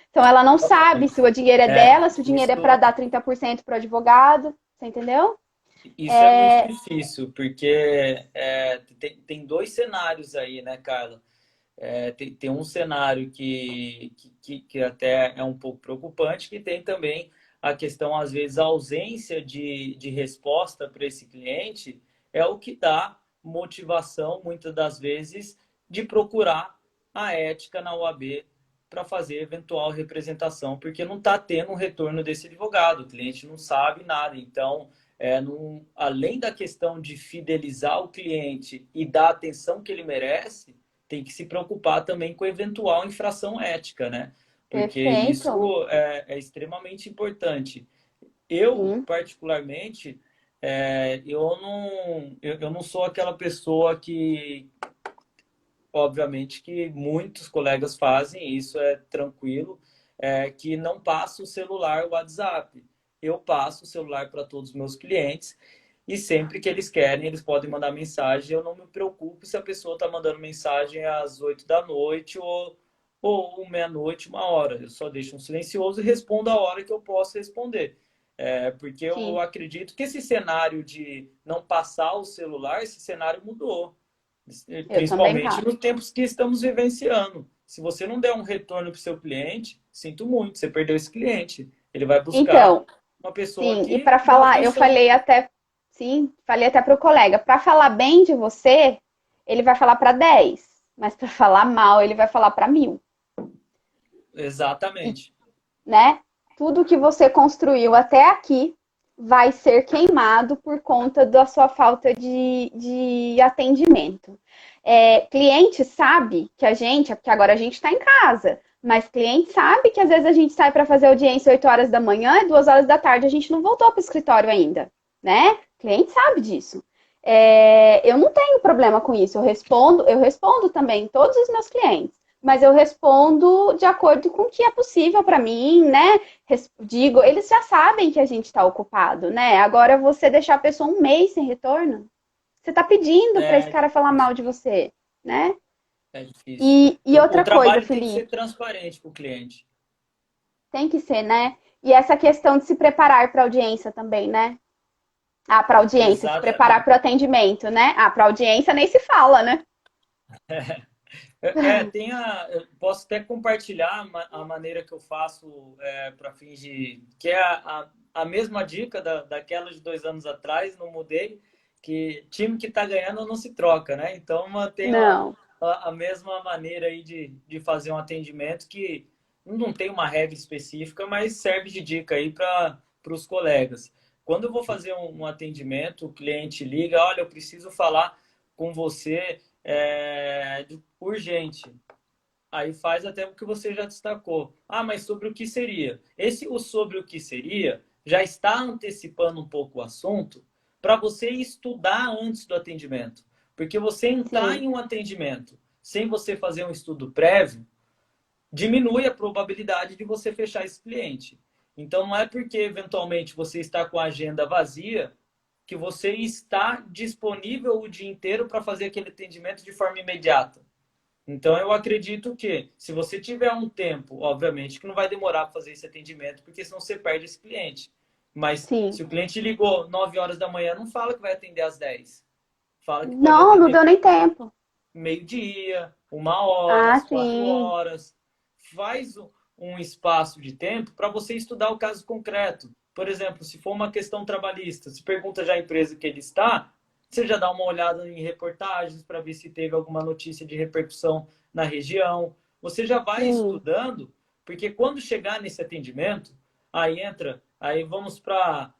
Então ela não sabe se o dinheiro é É, dela, se o dinheiro é para isso, dar 30% para o advogado, você entendeu? isso é muito difícil, porque tem dois cenários aí, né, Carla? Tem um cenário que até é um pouco preocupante, que tem também a questão, às vezes, a ausência de resposta para esse cliente é o que dá motivação, muitas das vezes, de procurar a ética na OAB para fazer eventual representação, porque não está tendo um retorno desse advogado, o cliente não sabe nada. Então, além da questão de fidelizar o cliente e dar a atenção que ele merece, tem que se preocupar também com eventual infração ética, né? Porque Perfeito. isso é extremamente importante. Eu, Sim. particularmente, eu não sou aquela pessoa que, obviamente, que muitos colegas fazem, isso é tranquilo, que não passa o celular, o WhatsApp. Eu passo o celular para todos os meus clientes e sempre que eles querem, eles podem mandar mensagem. Eu não me preocupo se a pessoa está mandando mensagem às 8 da noite ou meia-noite, uma hora. Eu só deixo um silencioso e respondo a hora que eu posso responder. Porque eu Sim. acredito que esse cenário de não passar o celular, esse cenário mudou. Eu também Principalmente passo. nos tempos que estamos vivenciando. Se você não der um retorno para o seu cliente, sinto muito, você perdeu esse cliente. Ele vai buscar Então, uma pessoa sim, e que para deu falar, eu atenção. falei até, sim, falei até para o colega, para falar bem de você, ele vai falar para 10, mas para falar mal, ele vai falar para 1000, Exatamente. né? Tudo que você construiu até aqui vai ser queimado por conta da sua falta de atendimento. Cliente sabe que porque agora a gente está em casa, mas cliente sabe que às vezes a gente sai para fazer audiência 8 horas da manhã e 2 horas da tarde a gente não voltou para o escritório ainda, né? Cliente sabe disso. Eu não tenho problema com isso, eu respondo também todos os meus clientes, mas eu respondo de acordo com o que é possível para mim, né? Digo, eles já sabem que a gente está ocupado, né? Agora você deixar a pessoa um mês sem retorno, você está pedindo para esse É cara falar difícil. mal de você, né? É difícil. E O outra coisa, trabalho tem que ser Felipe, transparente para o cliente. tem que ser, né? E essa questão de se preparar para audiência também, né? Ah, para audiência, se preparar Exatamente. para o atendimento, né? Ah, para audiência nem se fala, né? Eu posso até compartilhar a maneira que eu faço para fins de. Que é a mesma dica daquela de 2 anos atrás, não mudei, que time que está ganhando não se troca, né? Então mantenho Não. a mesma maneira aí de fazer um atendimento que não tem uma regra específica, mas serve de dica aí para os colegas. Quando eu vou fazer um atendimento, o cliente liga, olha, eu preciso falar com você urgente. Aí faz até o que você já destacou. Ah, mas sobre o que seria? O sobre o que seria já está antecipando um pouco o assunto para você estudar antes do atendimento. Porque você entrar Sim, em um atendimento sem você fazer um estudo prévio, diminui a probabilidade de você fechar esse cliente. Então, não é porque eventualmente você está com a agenda vazia que você está disponível o dia inteiro para fazer aquele atendimento de forma imediata. Então, eu acredito que, se você tiver um tempo, obviamente, que não vai demorar para fazer esse atendimento, porque senão você perde esse cliente. Mas, sim. se o cliente ligou 9 horas da manhã, não fala que vai atender às 10. Fala que pode Não, não atender deu nem tempo. meio-dia, 1 hora, Ah, 4 sim. horas. Faz um espaço de tempo para você estudar o caso concreto. Por exemplo, se for uma questão trabalhista, se pergunta já a empresa que ele está, Você já dá uma olhada em reportagens para ver se teve alguma notícia de repercussão na região. Você já vai Sim. estudando, porque quando chegar nesse atendimento, aí vamos para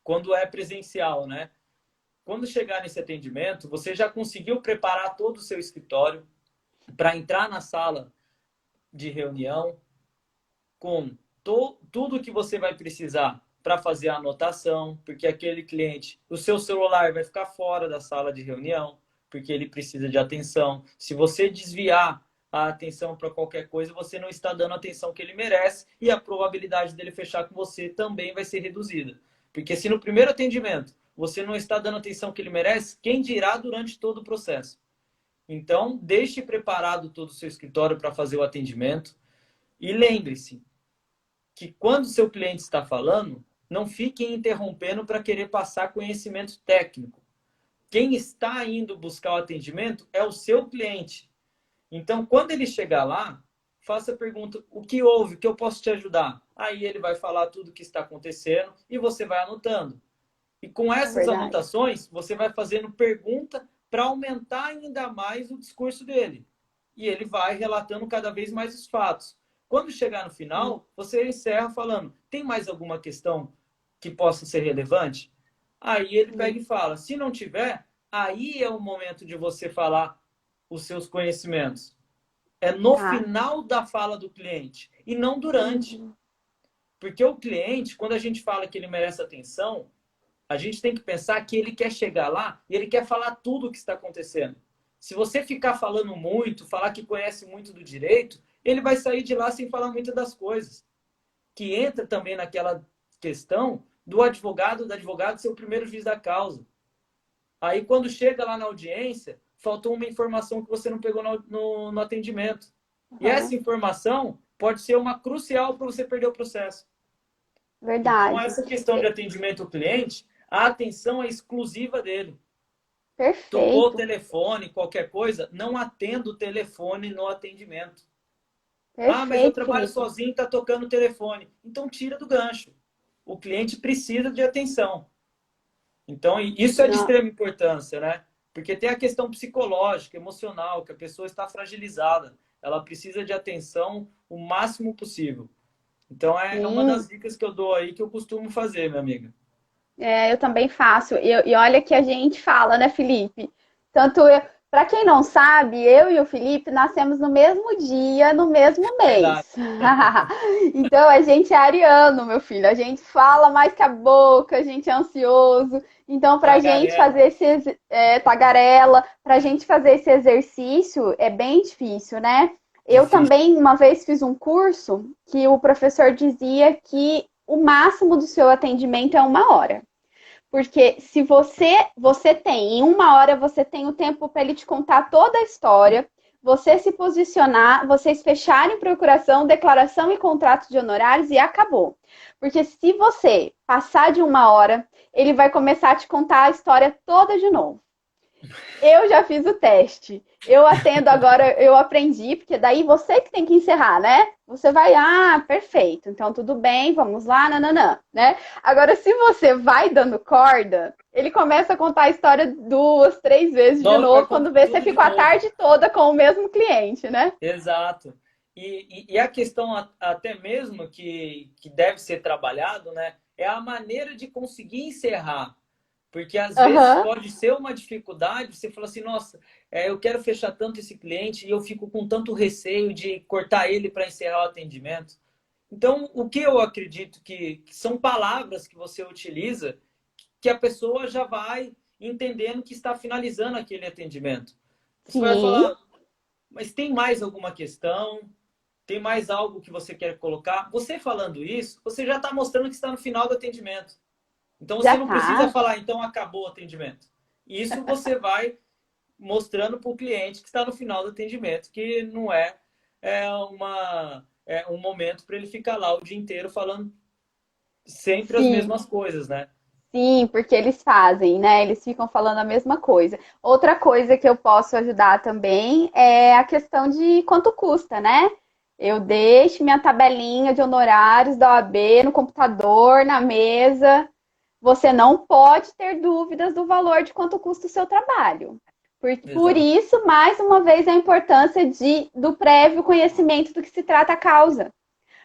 quando é presencial, né? Quando chegar nesse atendimento, você já conseguiu preparar todo o seu escritório para entrar na sala de reunião com tudo que você vai precisar para fazer a anotação, porque aquele cliente, o seu celular vai ficar fora da sala de reunião, porque ele precisa de atenção. Se você desviar a atenção para qualquer coisa, você não está dando a atenção que ele merece e a probabilidade dele fechar com você também vai ser reduzida. Porque se no primeiro atendimento você não está dando a atenção que ele merece, quem dirá durante todo o processo? Então, deixe preparado todo o seu escritório para fazer o atendimento e lembre-se que quando o seu cliente está falando, não fique interrompendo para querer passar conhecimento técnico. Quem está indo buscar o atendimento é o seu cliente. Então, quando ele chegar lá, faça a pergunta: o que houve? O que eu posso te ajudar? Aí ele vai falar tudo o que está acontecendo e você vai anotando. E com É essas verdade. anotações, você vai fazendo pergunta para aumentar ainda mais o discurso dele. E ele vai relatando cada vez mais os fatos. Quando chegar no Sim. final, você encerra falando: tem mais alguma questão que possa ser relevante? Aí ele pega Sim. e fala: se não tiver, aí é o momento de você falar os seus conhecimentos. É no Tá. final da fala do cliente e não durante. Uhum. Porque o cliente, quando a gente fala que ele merece atenção, a gente tem que pensar que ele quer chegar lá e ele quer falar tudo o que está acontecendo. Se você ficar falando muito, falar que conhece muito do direito, ele vai sair de lá sem falar muitas das coisas. Que entra também naquela questão do advogado, da advogada ser o primeiro juiz da causa. Aí, quando chega lá na audiência, faltou uma informação que você não pegou no atendimento. E essa Uhum. informação pode ser uma crucial para você perder o processo. Então, Verdade. essa questão de atendimento ao cliente, a atenção é exclusiva dele. Tocou o Perfeito. telefone, qualquer coisa, não atenda o telefone no atendimento. Ah, mas eu Perfeito, trabalho Felipe. sozinho, está tocando o telefone. Então, tira do gancho. O cliente precisa de atenção. Então, isso é de Não. extrema importância, né? Porque tem a questão psicológica, emocional, que a pessoa está fragilizada. Ela precisa de atenção o máximo possível. Então, é uma Sim. das dicas que eu dou aí que eu costumo fazer, minha amiga. É, eu também faço. E olha que a gente fala, né, Felipe? Tanto eu, para quem não sabe, eu e o Felipe nascemos no mesmo dia, no mesmo Verdade. mês. Então a gente é ariano, meu filho. A gente fala mais que a boca, a gente é ansioso. Então, para a gente Tagarela. fazer esse tagarela, para a gente fazer esse exercício é bem difícil, né? Eu Difícil. também uma vez fiz um curso que o professor dizia que o máximo do seu atendimento é 1 hora. Porque se você tem, em 1 hora você tem o tempo para ele te contar toda a história, você se posicionar, vocês fecharem procuração, declaração e contrato de honorários e acabou. Porque se você passar de 1 hora, ele vai começar a te contar a história toda de novo. Eu já fiz o teste. Eu atendo agora, eu aprendi, porque daí você que tem que encerrar, né? Você vai, perfeito, então tudo bem, vamos lá, nananã, né? Agora, se você vai dando corda, ele começa a contar a história 2, 3 vezes de Vai novo, quando contar vê, você tudo de ficou a novo. tarde toda com o mesmo cliente, né? Exato. E a questão até mesmo que deve ser trabalhado, né, é a maneira de conseguir encerrar. Porque às vezes Aham, pode ser uma dificuldade, você fala assim, nossa, eu quero fechar tanto esse cliente e eu fico com tanto receio de cortar ele para encerrar o atendimento. Então, o que eu acredito que são palavras que você utiliza que a pessoa já vai entendendo que está finalizando aquele atendimento. Você vai sim, falar, mas tem mais alguma questão? Tem mais algo que você quer colocar? Você falando isso, você já está mostrando que está no final do atendimento. Então já você não precisa tá. falar, então acabou o atendimento. Isso você vai mostrando para o cliente que está no final do atendimento, que não é um momento para ele ficar lá o dia inteiro falando sempre as Sim. mesmas coisas, né? Sim, porque eles fazem, né? Eles ficam falando a mesma coisa. Outra coisa que eu posso ajudar também é a questão de quanto custa, né? Eu deixo minha tabelinha de honorários da OAB no computador, na mesa. você não pode ter dúvidas do valor de quanto custa o seu trabalho. Por Exato. isso, mais uma vez, a importância do prévio conhecimento do que se trata a causa.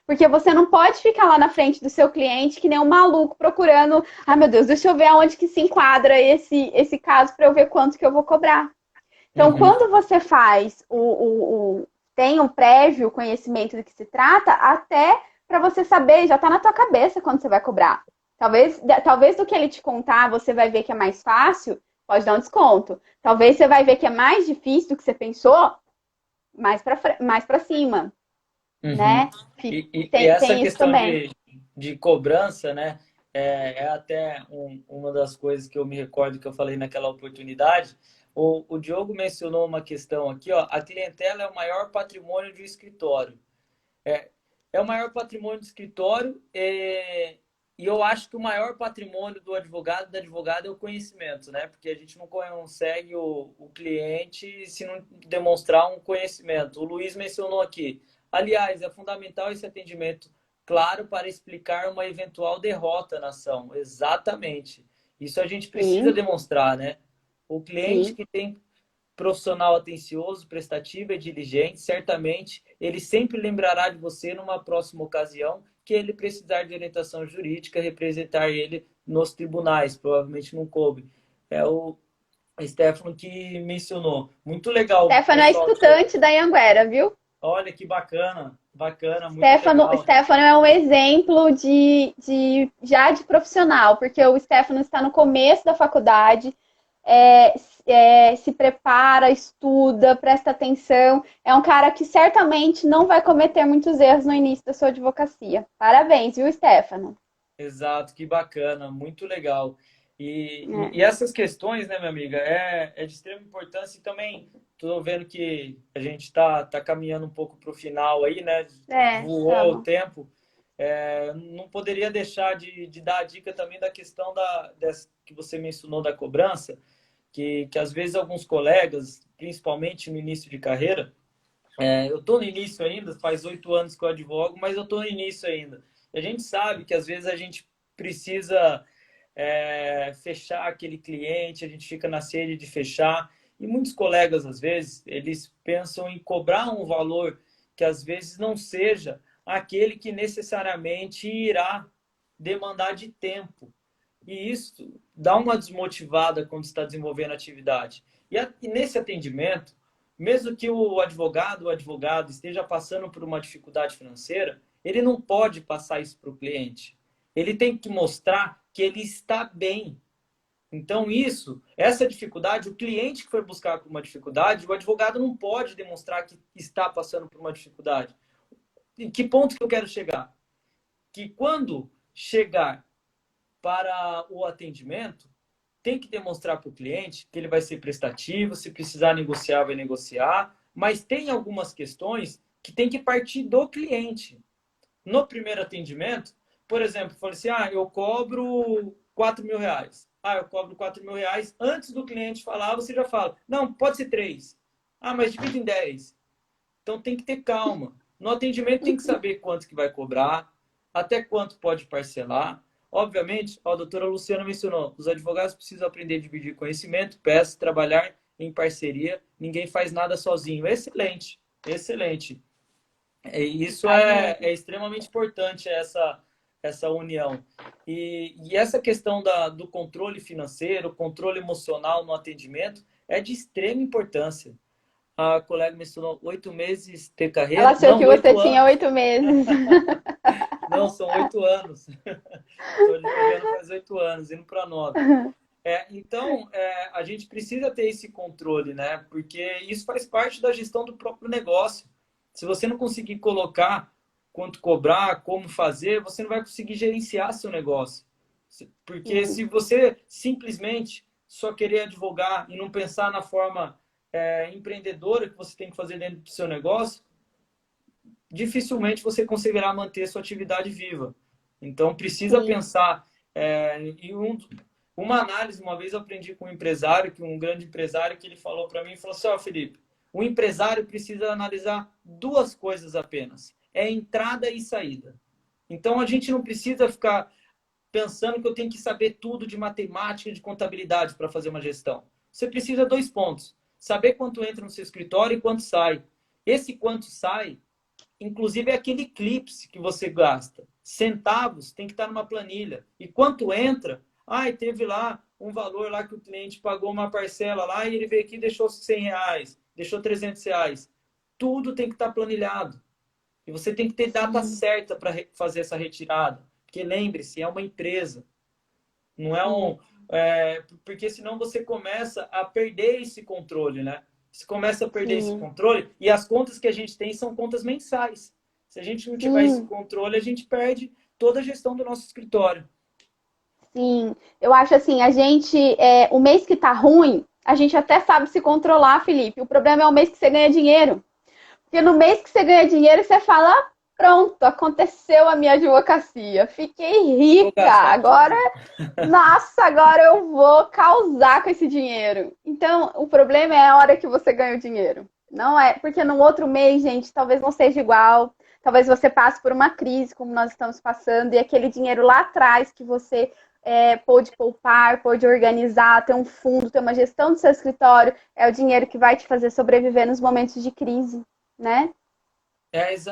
Porque você não pode ficar lá na frente do seu cliente que nem um maluco procurando, ah, meu Deus, deixa eu ver aonde que se enquadra esse caso para eu ver quanto que eu vou cobrar. Então, Uhum. quando você tem um prévio conhecimento do que se trata, até para você saber, já está na tua cabeça quando você vai cobrar. Talvez do que ele te contar, você vai ver que é mais fácil, pode dar um desconto. Talvez você vai ver que é mais difícil do que você pensou, mais para cima, Uhum. né? E essa Tem isso questão também. de cobrança, né? É até uma das coisas que eu me recordo que eu falei naquela oportunidade. O Diogo mencionou uma questão aqui, ó. A clientela é o maior patrimônio do escritório. É, é o maior patrimônio do escritório e eu acho que o maior patrimônio do advogado da advogada é o conhecimento, né? Porque a gente não consegue o cliente se não demonstrar um conhecimento. O Luiz mencionou aqui. Aliás, é fundamental esse atendimento claro para explicar uma eventual derrota na ação. Exatamente. Isso a gente precisa Sim, demonstrar, né? O cliente sim. que tem profissional atencioso, prestativo e diligente, certamente ele sempre lembrará de você numa próxima ocasião que ele precisar de orientação jurídica, representar ele nos tribunais, provavelmente não coube. É o Stefano que mencionou. Muito legal, Stefano é pessoal. estudante da Anhanguera, viu? Olha que bacana, bacana, muito legal. Stefano é um exemplo já de profissional, porque o Stefano está no começo da faculdade, se prepara, estuda, presta atenção. É um cara que certamente não vai cometer muitos erros no início da sua advocacia. Parabéns, viu, Stefano? Exato, que bacana, muito legal. E É, essas questões, né, minha amiga, é de extrema importância e também estou vendo que a gente está caminhando um pouco para o final aí, né? Voou o tamo. tempo. Não poderia deixar de dar a dica também da questão que você mencionou da cobrança, que às vezes alguns colegas, principalmente no início de carreira, eu estou no início ainda, faz 8 anos que eu advogo, mas eu estou no início ainda. E a gente sabe que às vezes a gente precisa fechar aquele cliente, a gente fica na sede de fechar. E muitos colegas, às vezes, eles pensam em cobrar um valor que às vezes não seja aquele que necessariamente irá demandar de tempo. E isso dá uma desmotivada quando está desenvolvendo a atividade. E nesse atendimento, mesmo que o advogado ou advogado esteja passando por uma dificuldade financeira, ele não pode passar isso para o cliente. Ele tem que mostrar que ele está bem. Então, essa dificuldade, o cliente que foi buscar por uma dificuldade, o advogado não pode demonstrar que está passando por uma dificuldade. Em que ponto que eu quero chegar? Que quando chegar para o atendimento, tem que demonstrar para o cliente que ele vai ser prestativo, se precisar negociar, vai negociar, mas tem algumas questões que tem que partir do cliente. No primeiro atendimento, por exemplo, falei assim, eu cobro R$ 4.000. Eu cobro R$ 4.000. Antes do cliente falar, você já fala, não, pode ser 3. Mas divide em 10. Então tem que ter calma. No atendimento tem que saber quanto que vai cobrar, até quanto pode parcelar. Obviamente, a doutora Luciana mencionou, os advogados precisam aprender a dividir conhecimento, peças, trabalhar em parceria, ninguém faz nada sozinho. Excelente, excelente. Isso Faz mesmo. é extremamente importante, essa união. E essa questão do controle financeiro, controle emocional no atendimento é de extrema importância. A colega mencionou 8 meses de Ela carreira. achou Não, que você oito tinha anos. 8 meses. Não, são 8 anos. Estou advogando faz 8 anos, indo para 9. Então, a gente precisa ter esse controle, né? Porque isso faz parte da gestão do próprio negócio. Se você não conseguir colocar quanto cobrar, como fazer, você não vai conseguir gerenciar seu negócio. Porque Sim, se você simplesmente só querer advogar e não pensar na forma empreendedora que você tem que fazer dentro do seu negócio, dificilmente você conseguirá manter sua atividade viva. Então, precisa sim. pensar uma análise. Uma vez eu aprendi com um empresário, um grande empresário, que ele falou para mim, ele falou assim, Felipe, o empresário precisa analisar duas coisas apenas, é entrada e saída. Então, a gente não precisa ficar pensando que eu tenho que saber tudo de matemática, de contabilidade para fazer uma gestão. Você precisa de 2 pontos. Saber quanto entra no seu escritório e quanto sai. Esse quanto sai, inclusive, é aquele eclipse que você gasta. Centavos tem que estar numa planilha. E quanto entra, teve lá um valor lá que o cliente pagou uma parcela lá e ele veio aqui e deixou R$100, deixou R$300. Tudo tem que estar planilhado. E você tem que ter data certa para fazer essa retirada. Porque lembre-se, é uma empresa. Não é um... porque senão você começa a perder esse controle, né? Você começa a perder esse controle e as contas que a gente tem são contas mensais. Se a gente não tiver esse controle, a gente perde toda a gestão do nosso escritório. Sim, eu acho assim, o mês que tá ruim, a gente até sabe se controlar, Felipe. O problema é o mês que você ganha dinheiro. Porque no mês que você ganha dinheiro, você fala, pronto, aconteceu a minha advocacia. Fiquei rica, agora, nossa, agora eu vou causar com esse dinheiro. Então, o problema é a hora que você ganha o dinheiro. Não é, porque no outro mês, gente, talvez não seja igual. Talvez você passe por uma crise, como nós estamos passando, e aquele dinheiro lá atrás que você pôde poupar, pôde organizar, ter um fundo, ter uma gestão do seu escritório, é o dinheiro que vai te fazer sobreviver nos momentos de crise, né?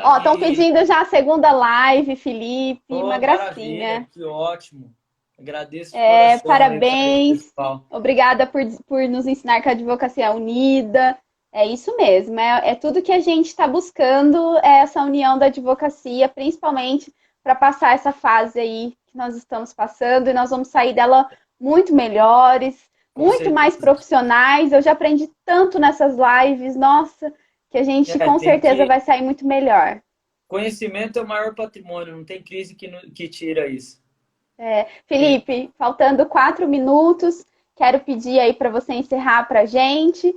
Ó, estão pedindo já a segunda live, Felipe, uma gracinha. Maravilha, que ótimo. Agradeço de coração. Parabéns. Obrigada por nos ensinar que a advocacia é unida. É isso mesmo, é tudo que a gente está buscando, é essa união da advocacia, principalmente para passar essa fase aí que nós estamos passando, e nós vamos sair dela muito melhores, muito mais profissionais. Eu já aprendi tanto nessas lives, nossa, que a gente com certeza vai sair muito melhor. Conhecimento é o maior patrimônio, não tem crise que tira isso. Felipe, faltando 4 minutos, quero pedir aí para você encerrar para a gente.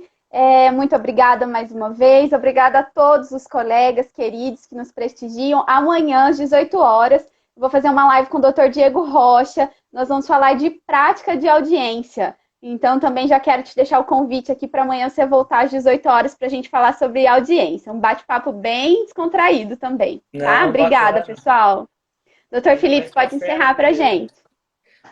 Muito obrigada mais uma vez. Obrigada a todos os colegas queridos que nos prestigiam. Amanhã, às 18 horas, vou fazer uma live com o Dr. Diego Rocha. Nós vamos falar de prática de audiência. Então, também já quero te deixar o convite aqui para amanhã você voltar às 18 horas para a gente falar sobre audiência. Um bate-papo bem descontraído também. Tá? Obrigada, pessoal. Doutor Felipe, pode encerrar para a gente.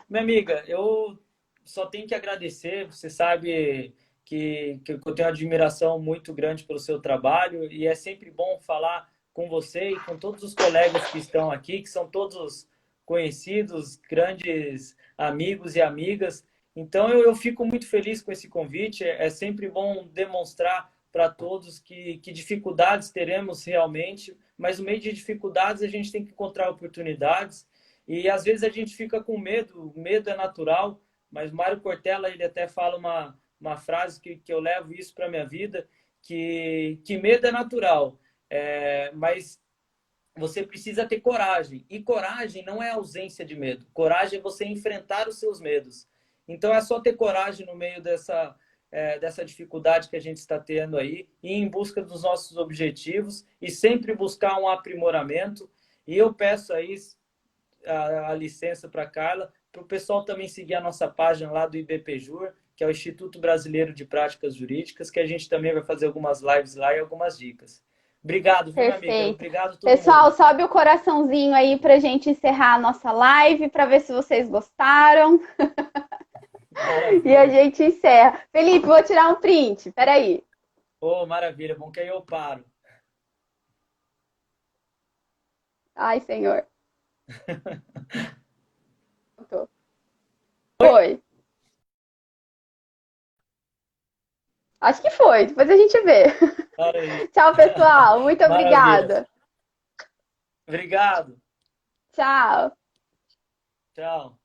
Minha amiga, eu só tenho que agradecer. Você sabe que eu tenho uma admiração muito grande pelo seu trabalho e é sempre bom falar com você e com todos os colegas que estão aqui, que são todos conhecidos, grandes amigos e amigas. Então, eu fico muito feliz com esse convite. É sempre bom demonstrar para todos que dificuldades teremos realmente, mas no meio de dificuldades a gente tem que encontrar oportunidades. E às vezes a gente fica com medo, o medo é natural, mas Mário Cortella, ele até fala uma frase que eu levo isso para a minha vida, que medo é natural, mas você precisa ter coragem. E coragem não é ausência de medo. Coragem é você enfrentar os seus medos. Então é só ter coragem no meio dessa dificuldade que a gente está tendo aí, ir em busca dos nossos objetivos e sempre buscar um aprimoramento. E eu peço aí a licença para a Carla, para o pessoal também seguir a nossa página lá do IBPJUR, que é o Instituto Brasileiro de Práticas Jurídicas, que a gente também vai fazer algumas lives lá e algumas dicas. Obrigado, viu, minha amiga? Obrigado a todo Pessoal, mundo. sobe o coraçãozinho aí pra gente encerrar a nossa live, para ver se vocês gostaram. E a gente encerra. Felipe, vou tirar um print. Peraí. Maravilha. Bom que aí eu paro. Ai, senhor. Foi. Acho que foi. Depois a gente vê. Tchau, pessoal. Muito obrigada. Obrigado. Tchau. Tchau.